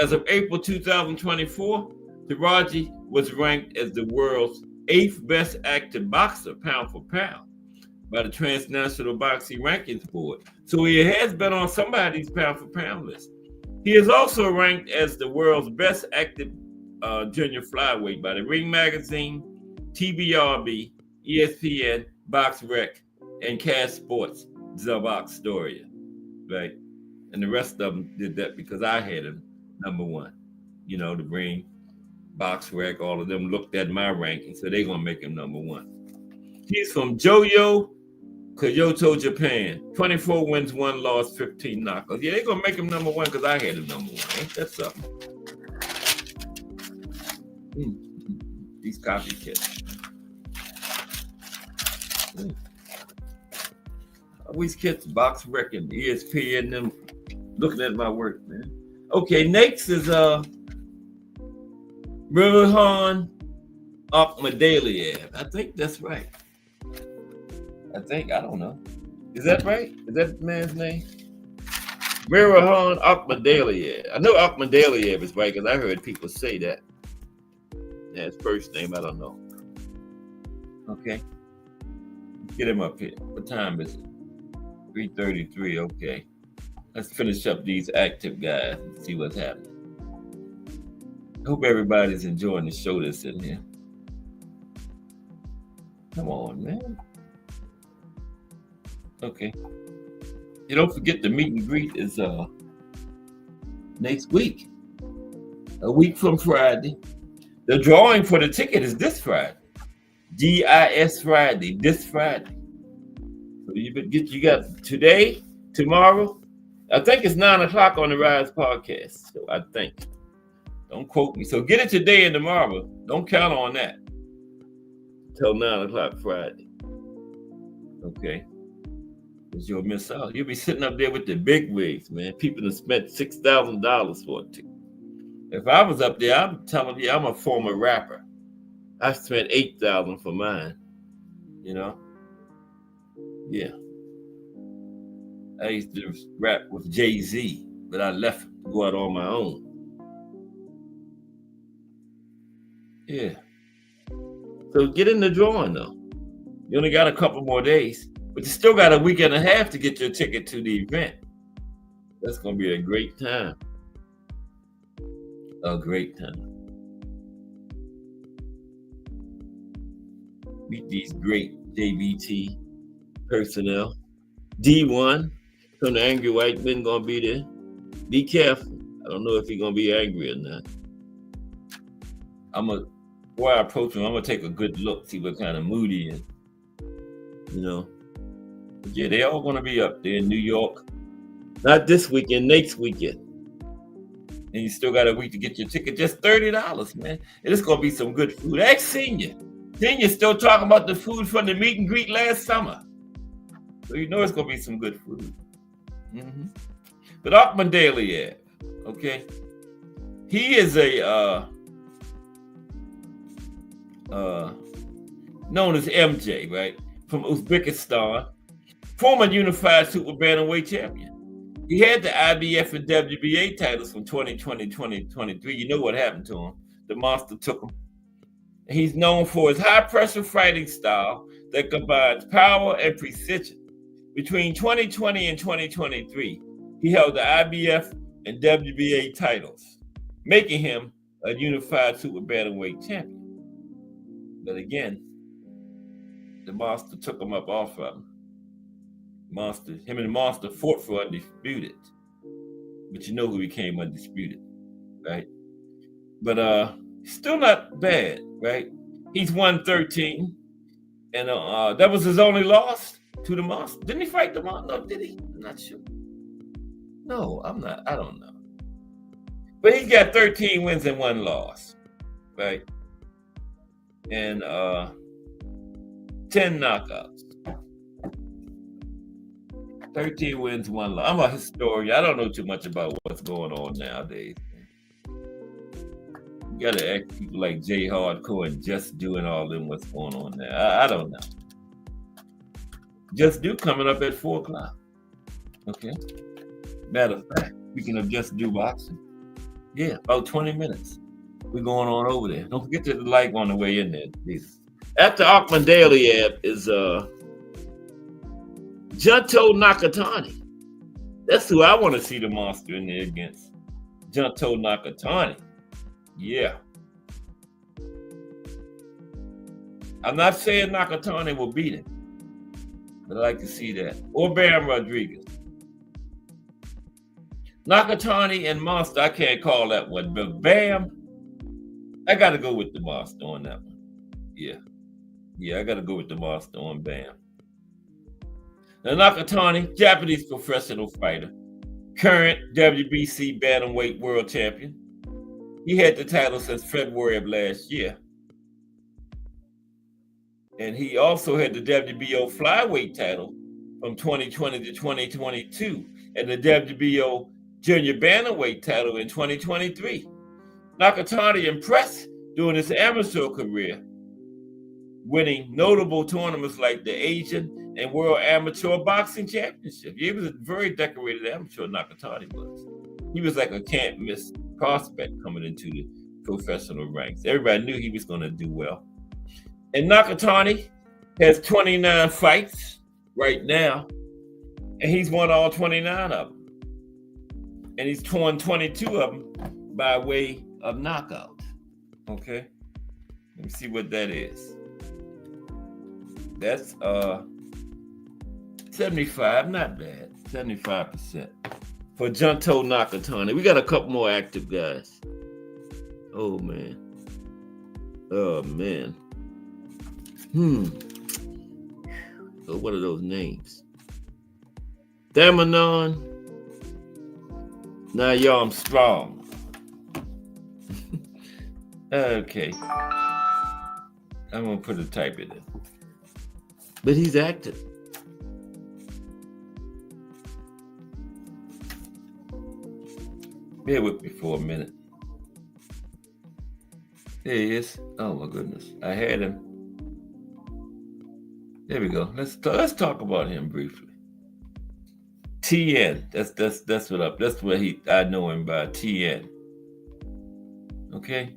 As of April 2024, Taraji was ranked as the world's 8th best active boxer pound for pound by the Transnational Boxing Rankings Board. So he has been on somebody's pound for pound list. He is also ranked as the world's best active junior flyweight by the Ring Magazine, TBRB, ESPN, BoxRec, and Cash Sports, The Box Story, right? And the rest of them did that because I had him number 1. You know, the Ring, BoxRec, all of them looked at my ranking, so they're gonna make him number 1. He's from Joyo Kyoto, Japan. 24 wins, 1 loss, 15 knockouts. Yeah, they're going to make him number 1 because I had him number 1. Ain't that something? These copycats. Always catch Box Rec and ESPN them looking at my work, man. Okay, next is Rohan Akhmadaliev. I think that's right. I don't know. Is that right? Is that the man's name? Rohan Akhmadaliev. I know Akhmadaliev is right because I heard people say that. Yeah, his first name, I don't know. Okay. Get him up here. What time is it? 3:33. Okay. Let's finish up these active guys and see what's happening. I hope everybody's enjoying the show that's in here. Come on, man. Okay. You don't forget the meet and greet is next week. A week from Friday. The drawing for the ticket is this Friday. GIS Friday, this Friday. So you got today, tomorrow. I think it's 9:00 on the Rise podcast. So I think. Don't quote me. So get it today and tomorrow. Don't count on that. Till 9:00 Friday. Okay. Because you'll miss out. You'll be sitting up there with the big wigs, man. People that spent $6,000 for a ticket. If I was up there, I'm telling you, I'm a former rapper. I spent $8,000 for mine. You know? Yeah. I used to rap with Jay-Z, but I left to go out on my own. Yeah. So get in the drawing, though. You only got a couple more days, but you still got a week and a half to get your ticket to the event. That's going to be a great time. A great time. Meet these great JBT personnel. D1, some of the angry white men going to be there. Be careful. I don't know if he's going to be angry or not. Before I approach him, I'm going to take a good look, see what kind of mood he is. You know. But yeah, they all going to be up there in New York. Not this weekend, next weekend. And you still got a week to get your ticket. Just $30, man. And it's going to be some good food. Ask Senior. Senior's still talking about the food from the meet and greet last summer. So you know it's going to be some good food. Mm-hmm. But Akhmadaliev, okay? He is a known as MJ, right? From Uzbekistan. Former unified super bantamweight champion. He had the IBF and WBA titles from 2020, 2023. You know what happened to him. The monster took him. He's known for his high-pressure fighting style that combines power and precision. Between 2020 and 2023, he held the IBF and WBA titles, making him a unified super bantamweight champion. But again, the monster took him up off of him. Him and the monster fought for undisputed. But you know who became undisputed, right? But still not bad, right? He's won 13. And that was his only loss to the monster. Didn't he fight the monster? No, did he? I'm not sure. No, I'm not. I don't know. But he's got 13 wins and 1 loss, right? And 10 knockouts. 13 wins, 1 loss. I'm a historian. I don't know too much about what's going on nowadays. You gotta ask people like Jay Hardcore and Just Doing all them what's going on now. I don't know. Just Do coming up at 4:00. Okay. Matter of fact, speaking of Just Do boxing, yeah, about 20 minutes. We're going on over there. Don't forget to like on the way in there, please. After Akhmadaliev is Junto Nakatani. That's who I want to see the monster in there against. Junto Nakatani. Yeah. I'm not saying Nakatani will beat him, but I like to see that. Or Bam Rodriguez. Nakatani and Monster, I can't call that one, but Bam, I got to go with the Monster on that one. Yeah. Yeah, I got to go with the Monster on Bam. Now, Nakatani, Japanese professional fighter, current WBC bantamweight world champion. He had the title since February of last year. And he also had the WBO flyweight title from 2020 to 2022 and the WBO junior bantamweight title in 2023. Nakatani impressed during his amateur career, winning notable tournaments like the Asian and World Amateur Boxing Championship. He was a very decorated amateur, Nakatani was. He was like a can't-miss prospect coming into the professional ranks. Everybody knew he was going to do well. And Nakatani has 29 fights right now, and he's won all 29 of them. And he's won 22 of them by way of knockout. Okay? Let me see what that is. That's 75, not bad. 75% for Junto Nakatani. We got a couple more active guys. Oh man. So what are those names? Thamanon. Now y'all, I'm strong. Okay. I'm gonna put a type in it. But he's active. Bear with me for a minute. There he is. Oh my goodness. I had him. There we go. Let's talk about him briefly. TN. That's what up. That's what I know him by. TN. Okay.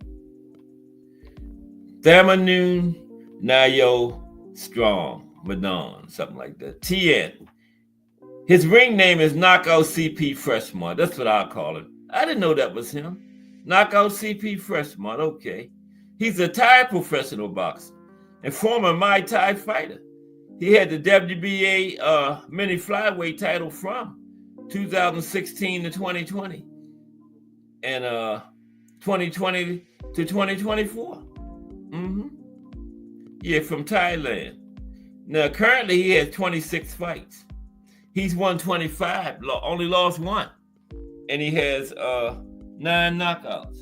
Thamanoon Nayo Strong Madon, something like that. TN. His ring name is Knockout CP Freshmont. That's what I call him. I didn't know that was him. Knockout CP Freshmont. Okay. He's a Thai professional boxer and former Muay Thai fighter. He had the WBA mini flyweight title from 2016 to 2020 and 2020 to 2024. Yeah, from Thailand. Now, currently he has 26 fights. He's won 25, only lost one. And he has 9 knockouts.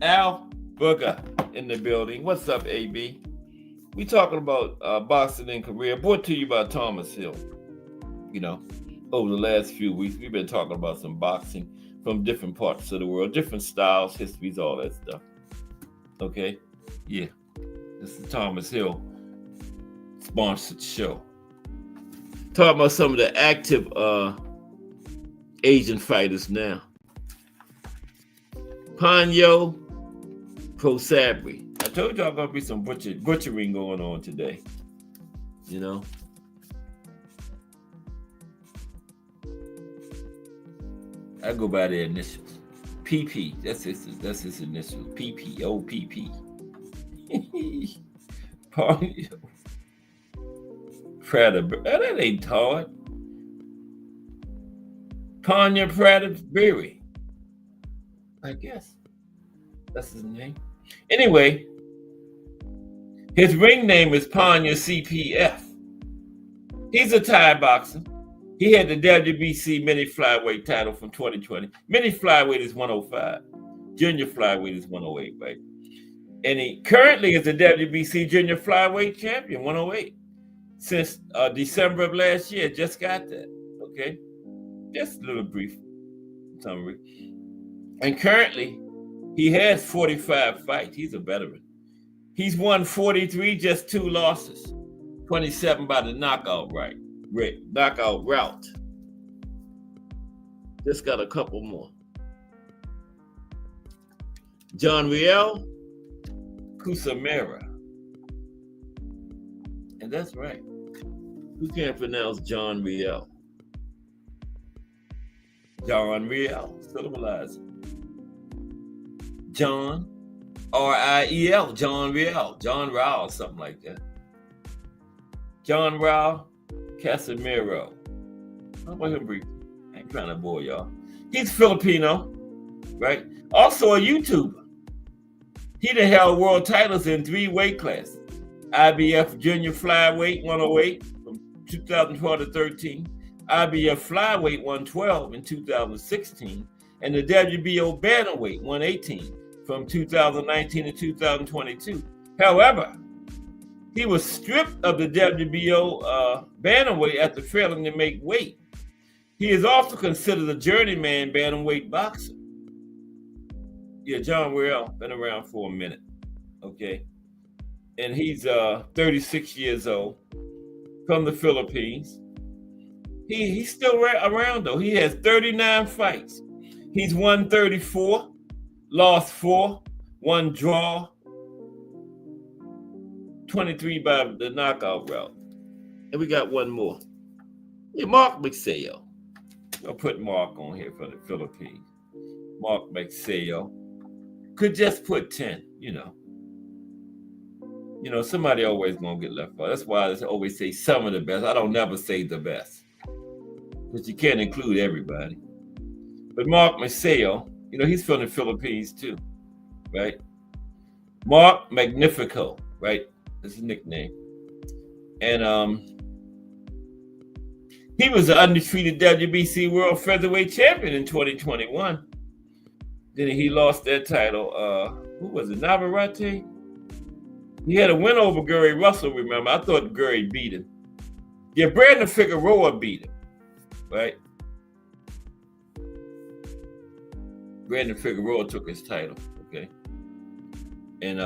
Al Burger in the building. What's up, AB? We talking about boxing in Korea, brought to you by Thomas Hill. You know, over the last few weeks, we've been talking about some boxing from different parts of the world, different styles, histories, all that stuff. Okay? Yeah. This is Thomas Hill sponsored show. Talking about some of the active Asian fighters now. Panyo Prosabri. I told y'all gonna be some butchering going on today. You know. I go by the initials. PP. That's his initials. PP. OPP. Panyo. Prater. That ain't hard. Panya Prater-Berry. I guess. That's his name. Anyway, his ring name is Panya CPF. He's a Thai boxer. He had the WBC mini flyweight title from 2020. Mini flyweight is 105. Junior flyweight is 108, right? And he currently is the WBC junior flyweight champion, 108. Since December of last year, just got that. Okay? Just a little brief summary. And currently, he has 45 fights. He's a veteran. He's won 43, just 2 losses. 27 by the knockout route. Just got a couple more. John Riel Kusamera. And that's right. Who can't pronounce John Riel? John Riel. Syllabalize it. John, R-I-E-L, John Riel. John Raul, something like that. John Raul Casimiro. How about him briefly? I ain't trying to bore y'all. He's Filipino, right? Also a YouTuber. He done held world titles in 3 weight classes. IBF Junior Flyweight 108 from 2012 to 13, IBF flyweight 112 in 2016, and the WBO bantamweight 118 from 2019 to 2022. However, he was stripped of the WBO bantamweight after failing to make weight. He is also considered a journeyman bantamweight boxer. Yeah, John Worrell, been around for a minute, okay? And he's 36 years old, from the Philippines. He's still around, though. He has 39 fights. He's won 34, lost 4, 1 draw, 23 by the knockout route. And we got one more. Yeah, Mark Magsayo. I'll put Mark on here for the Philippines. Mark Magsayo. Could just put 10, you know. You know, somebody always gonna get left out. That's why I always say some of the best. I don't never say the best, because you can't include everybody. But Mark Magsayo, you know, he's from the Philippines too, right? Mark Magnifico, right? That's his nickname. And he was the undefeated WBC World Featherweight Champion in 2021. Then he lost that title. Who was it? Navarrete? He had a win over Gary Russell, remember? I thought Gary beat him. Yeah, Brandon Figueroa beat him, right? Brandon Figueroa took his title, okay? In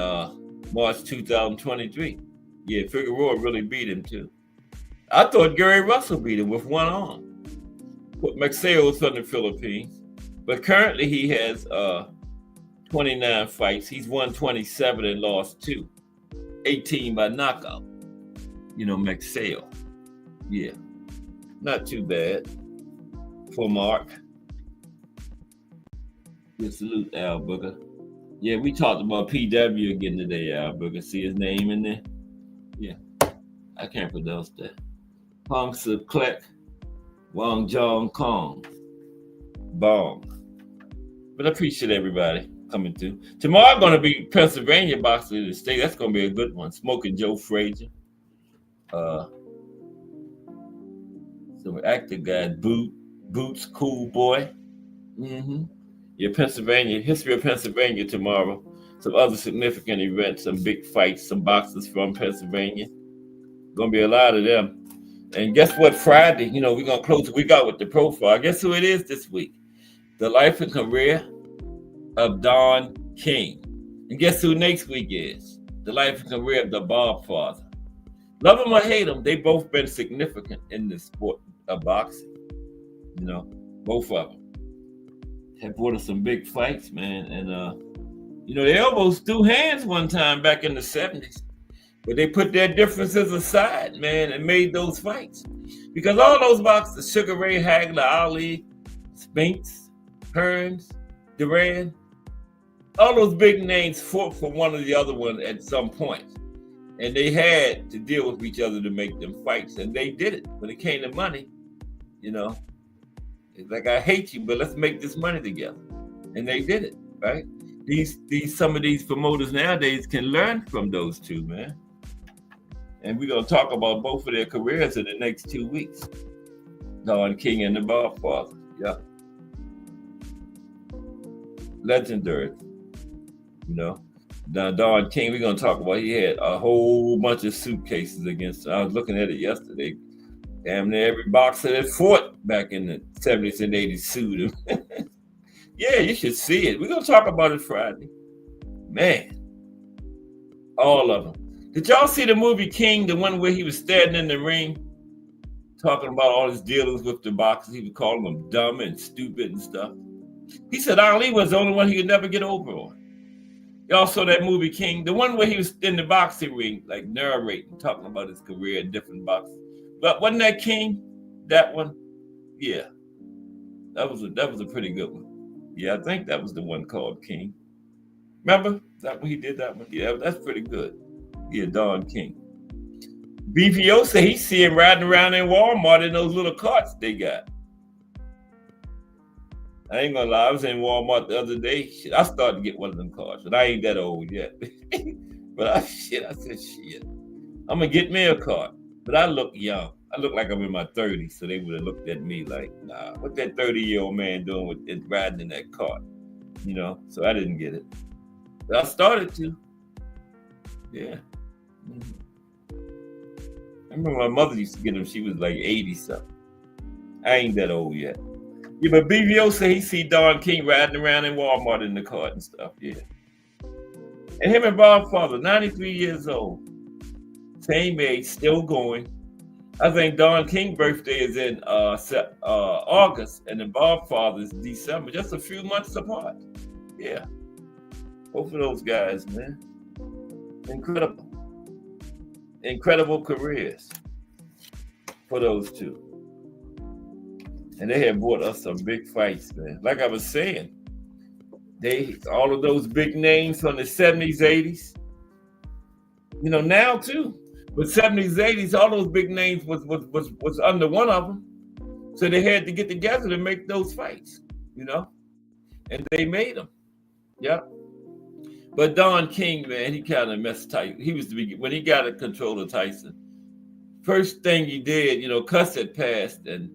March 2023. Yeah, Figueroa really beat him too. I thought Gary Russell beat him with one arm. But Magsayo was from the Philippines. But currently he has 29 fights. He's won 27 and lost 2. 18 by knockout. You know, Magsayo. Yeah. Not too bad for Mark. Good salute, Al Booker. Yeah, we talked about PW again today, Al Booker. See his name in there? Yeah. I can't pronounce that. Hong Suk Klek, Wang Jong Kong, Bong. But I appreciate everybody coming through. Tomorrow going to be Pennsylvania Boxing of the State. That's going to be a good one. Smoking Joe Frazier. Some active guy, Boots, Cool Boy. Yeah, Pennsylvania, history of Pennsylvania tomorrow. Some other significant events, some big fights, some boxers from Pennsylvania. Going to be a lot of them. And guess what? Friday, you know, we're going to close the week out with the profile. Guess who it is this week? The life and career of Don King. And guess who next week is? The life and career of the Bob Father. Love him or hate him, they both been significant in the sport of boxing. You know, both of them have brought us some big fights, man. And, you know, they almost threw hands one time back in the 70s. But they put their differences aside, man, and made those fights. Because all those boxers, Sugar Ray, Hagler, Ali, Spinks, Hearns, Duran, all those big names fought for one or the other one at some point. And they had to deal with each other to make them fights. And they did it. When it came to money, you know, it's like, I hate you, but let's make this money together. And they did it, right? Some of these promoters nowadays can learn from those two, man. And we're going to talk about both of their careers in the next 2 weeks. Don King and the Bob Father. Yeah. Legendary. You know. Now, Don King, we're going to talk about, he had a whole bunch of suitcases against him. I was looking at it yesterday. Damn near every boxer that fought back in the 70s and 80s sued him. Yeah, you should see it. We're going to talk about it Friday. Man. All of them. Did y'all see the movie King, the one where he was standing in the ring talking about all his dealings with the boxers? He was calling them dumb and stupid and stuff. He said Ali was the only one he could never get over on. Y'all saw that movie King, the one where he was in the boxing ring, like narrating, talking about his career in different boxes. But wasn't that King? That one? Yeah. That was a pretty good one. Yeah, I think that was the one called King. Remember? That when he did that one? Yeah, that's pretty good. Yeah, Don King. BPO said he see him riding around in Walmart in those little carts they got. I ain't gonna lie, I was in Walmart the other day. Shit, I started to get one of them carts, but I ain't that old yet. But I said, shit, I'm gonna get me a cart. But I look young. I look like I'm in my 30s, so they would have looked at me like, nah, what that 30-year-old man doing with it riding in that cart? So I didn't get it. But I started to. Yeah. I remember my mother used to get them. She was like 80 something. I ain't that old yet. Yeah, but BVO said he see Don King riding around in Walmart in the cart and stuff. Yeah. And him and Bob Father, 93 years old. Same age, still going. I think Don King's birthday is in August, and then Bob Father's December, just a few months apart. Yeah. Both of those guys, man. Incredible. Incredible careers for those two. And they have brought us some big fights, man. Like I was saying, all of those big names from the 70s, 80s, now too. But 70s, 80s, all those big names was under one of them. So they had to get together to make those fights, and they made them. Yep. But Don King, man, he kind of messed Tyson. He was when he got a control of Tyson. First thing he did, Cuss had passed, and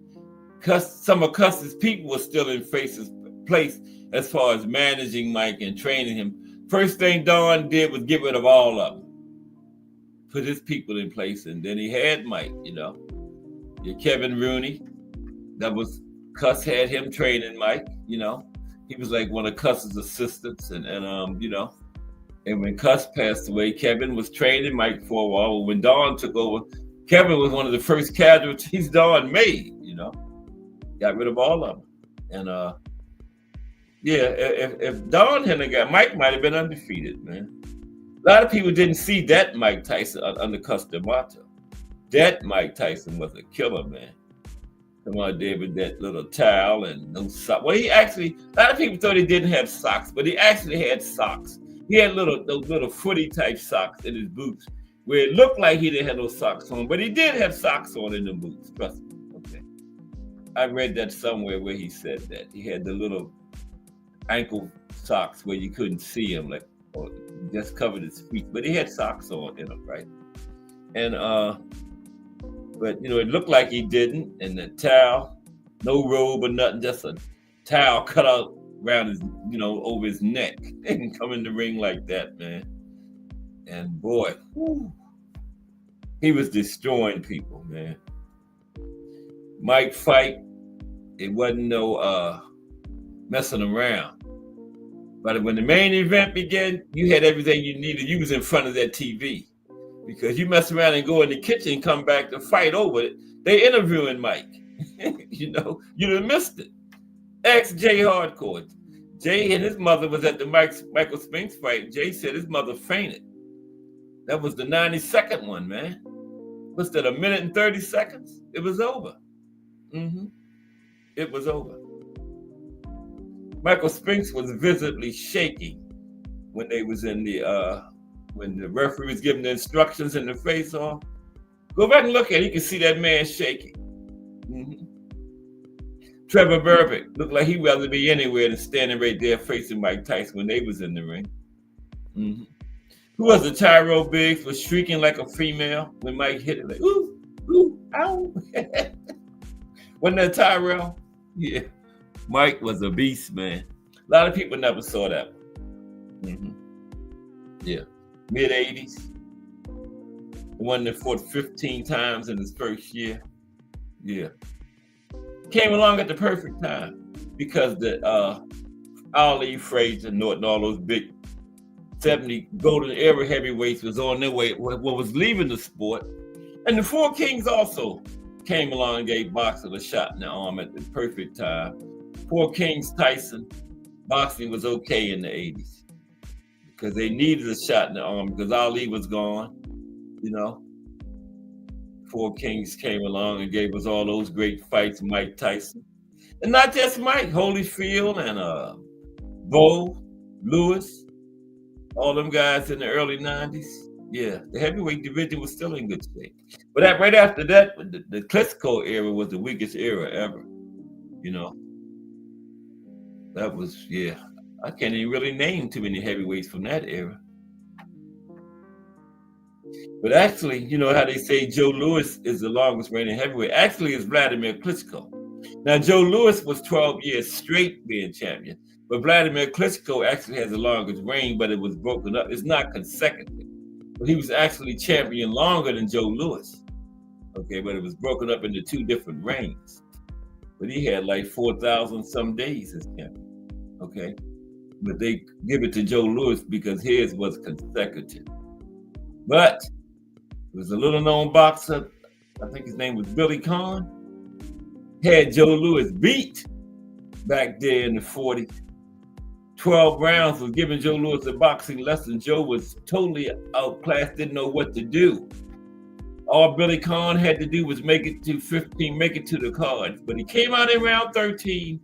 some of Cuss's people were still in Face's place as far as managing Mike and training him. First thing Don did was get rid of all of them, put his people in place, and then he had Mike. Your Kevin Rooney, that was Cuss had him training Mike. He was like one of Cuss's assistants, and when Cuss passed away, Kevin was training Mike for a while. When Don took over, Kevin was one of the first casualties Don made. Got rid of all of them, and if Don hadn't got, Mike might have been undefeated, man. A lot of people didn't see that Mike Tyson under Cus D'Amato. That Mike Tyson was a killer, man. Come on, David, that little towel and no socks. Well, a lot of people thought he didn't have socks, but he actually had socks. He had those little footy type socks in his boots, where it looked like he didn't have no socks on, but he did have socks on in the boots. Trust me. Okay, I read that somewhere where he said that he had the little ankle socks where you couldn't see him, like, or just covered his feet, but he had socks on in them, right? And but it looked like he didn't. And the towel, no robe or nothing, just a towel cut out around his, over his neck, and come in the ring like that, man. And boy, he was destroying people, man. Mike fight, it wasn't no messing around. But when the main event began, you had everything you needed. You was in front of that TV. Because you mess around and go in the kitchen and come back to fight over it. They interviewing Mike. You'd have missed it. Ask Jay Hardcore. Jay and his mother was at the Michael Spinks fight. Jay said his mother fainted. That was the 92nd one, man. What's that, 1 minute and 30 seconds? It was over. It was over. Michael Spinks was visibly shaking when they was in the when the referee was giving the instructions in the face-off. Go back and look at it. You can see that man shaking. Trevor Berbick looked like he'd rather be anywhere than standing right there facing Mike Tyson when they was in the ring. Who was the Tyrell Biggs was shrieking like a female when Mike hit it, like, ooh, ooh, ow. Wasn't that Tyrell? Yeah. Mike was a beast, man. A lot of people never saw that one. Yeah. Mid-80s. The one that fought 15 times in his first year. Yeah. Came along at the perfect time because the Ali, Frazier, Norton, all those big 70 golden era heavyweights was on their way, what was leaving the sport. And the Four Kings also came along and gave boxing a shot in the arm at the perfect time. Four Kings, Tyson, boxing was okay in the 80s because they needed a shot in the arm because Ali was gone, Four Kings came along and gave us all those great fights, Mike Tyson. And not just Mike, Holyfield and Bo, Lewis, all them guys in the early 90s. Yeah, the heavyweight division was still in good shape. But right after that, the Klitschko era was the weakest era ever, That was, I can't even really name too many heavyweights from that era. But actually, you know how they say Joe Louis is the longest reigning heavyweight? Actually, it's Vladimir Klitschko. Now, Joe Louis was 12 years straight being champion, but Vladimir Klitschko actually has the longest reign, but it was broken up. It's not consecutive. But he was actually champion longer than Joe Louis. Okay, but it was broken up into two different reigns. But he had like 4,000 some days as champion. Okay, but they give it to Joe Louis because his was consecutive. But it was a little known boxer, I think his name was Billy Conn, had Joe Louis beat back there in the 40s. 12 rounds was giving Joe Louis a boxing lesson. Joe was totally outclassed, didn't know what to do. All Billy Conn had to do was make it to 15, make it to the cards. But he came out in round 13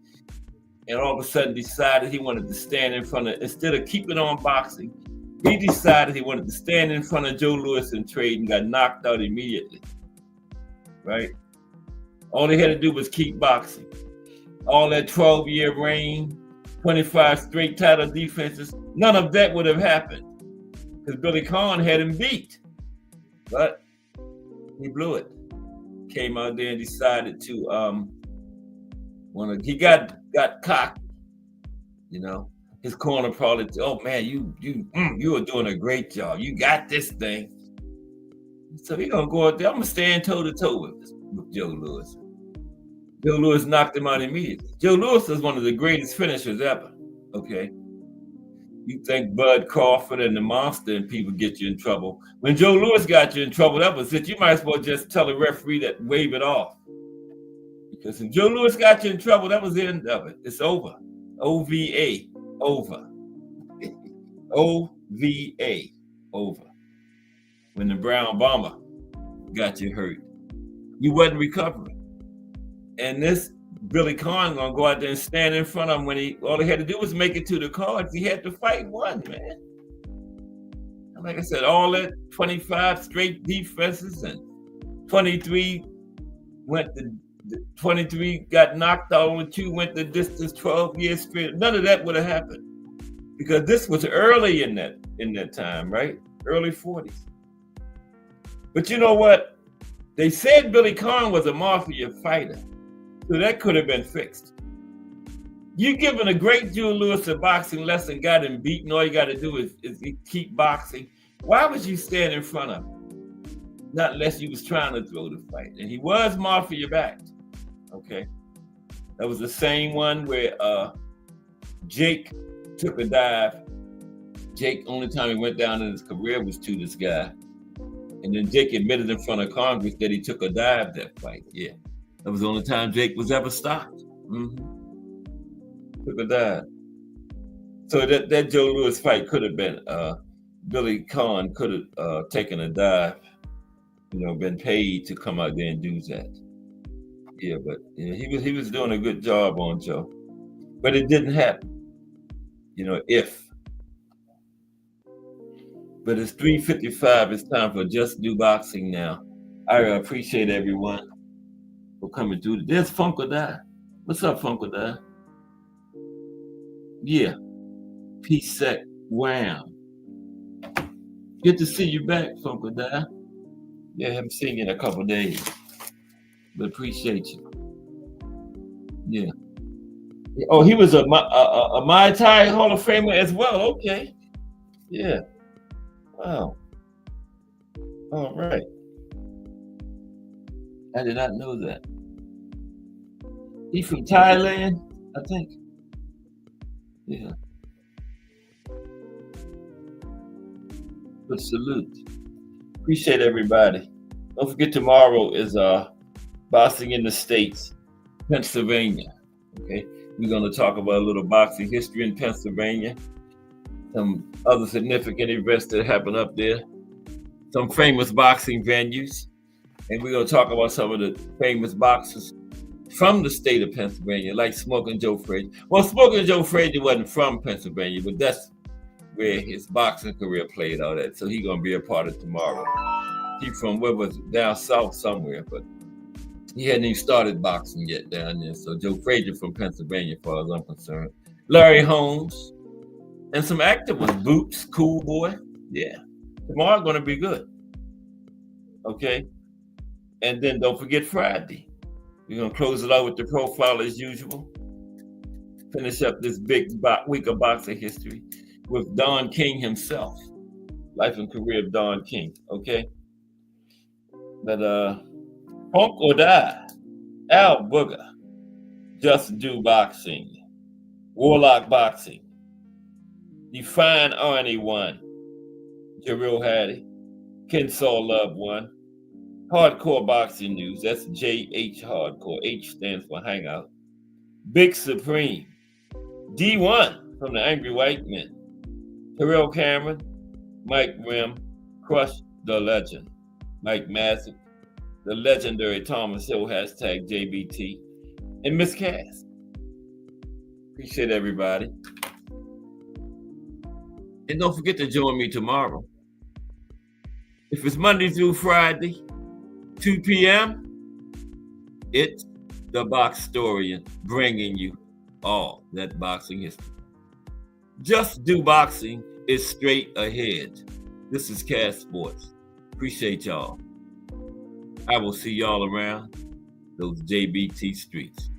and all of a sudden decided he wanted to stand in front of, instead of keeping on boxing, he decided he wanted to stand in front of Joe Louis and trade and got knocked out immediately, right? All they had to do was keep boxing. All that 12-year reign, 25 straight title defenses, none of that would have happened because Billy Conn had him beat. But he blew it. Came out there and decided to, he got cocky, you know. His corner probably, oh man, you are doing a great job. You got this thing. So he gonna go out there. I'm gonna stand toe to toe with Joe Louis. Joe Louis knocked him out immediately. Joe Louis is one of the greatest finishers ever. Okay. You think Bud Crawford and the Monster and people get you in trouble. When Joe Louis got you in trouble, that was it. You might as well just tell the referee that wave it off. Because if Joe Louis got you in trouble, that was the end of it. It's over. OVA. Over. OVA. Over. When the Brown Bomber got you hurt, you wasn't recovering. And this Billy Conn gonna go out there and stand in front of him when all he had to do was make it to the cards. He had to fight one, man. And like I said, all that 25 straight defenses and 23 got knocked out, only 2 went the distance, 12 years straight. None of that would have happened because this was early in that time, right? Early 40s. But you know what? They said Billy Conn was a mafia fighter, so that could have been fixed. You giving a great Joe Louis a boxing lesson, got him beaten. All you got to do is keep boxing. Why would you stand in front of him? Not unless you was trying to throw the fight. And he was mafia backed. Okay, that was the same one where Jake took a dive. Jake, only time he went down in his career was to this guy. And then Jake admitted in front of Congress that he took a dive that fight. Yeah, that was the only time Jake was ever stopped. Took a dive. So that Joe Louis fight could have been, Billy Conn could have taken a dive, been paid to come out there and do that. Yeah, but he was doing a good job on Joe. But it didn't happen. But it's 3:55. It's time for Just Do Boxing now. I appreciate everyone for coming through. There's Funko Die. What's up, Funko Die? Yeah. Peace sec. Wow. Good to see you back, Funko Die. Yeah, I haven't seen you in a couple of days. But appreciate you. Yeah. Oh, he was a Muay Thai Hall of Famer as well. Okay. Yeah. Wow. All right. I did not know that. He from Thailand, I think. Yeah. But salute. Appreciate everybody. Don't forget tomorrow is Boxing in the States, Pennsylvania. Okay. We're going to talk about a little boxing history in Pennsylvania. Some other significant events that happen up there, some famous boxing venues, and we're going to talk about some of the famous boxers from the state of Pennsylvania, like Smoking Joe Frazier. Well, Smoking Joe Frazier wasn't from Pennsylvania, but that's where his boxing career played out at, so he's going to be a part of tomorrow. He's from, down south somewhere, but he hadn't even started boxing yet down there, so Joe Frazier from Pennsylvania, as far as I'm concerned. Larry Holmes. And some active ones, Boots, Cool Boy. Yeah. Tomorrow's going to be good. Okay? And then don't forget Friday. We're going to close it out with the profile as usual. Finish up this big week of boxing history with Don King himself. Life and career of Don King. Okay? But Punk or Die, Al Booger, Just Do Boxing, Warlock Boxing, Define Arnie 1, Jarrell Hattie, Kensaw Love 1, Hardcore Boxing News, that's JH Hardcore, H stands for Hangout, Big Supreme, D1 from the Angry White Men, Terrell Cameron, Mike Rim, Crush the Legend, Mike Masick, the legendary Thomas Hill, hashtag JBT, and Miss Cass. Appreciate everybody. And don't forget to join me tomorrow. If it's Monday through Friday, 2 p.m., it's the Boxtorian bringing you all that boxing history. Just Do Boxing is straight ahead. This is Cass Sports. Appreciate y'all. I will see y'all around those JBT streets.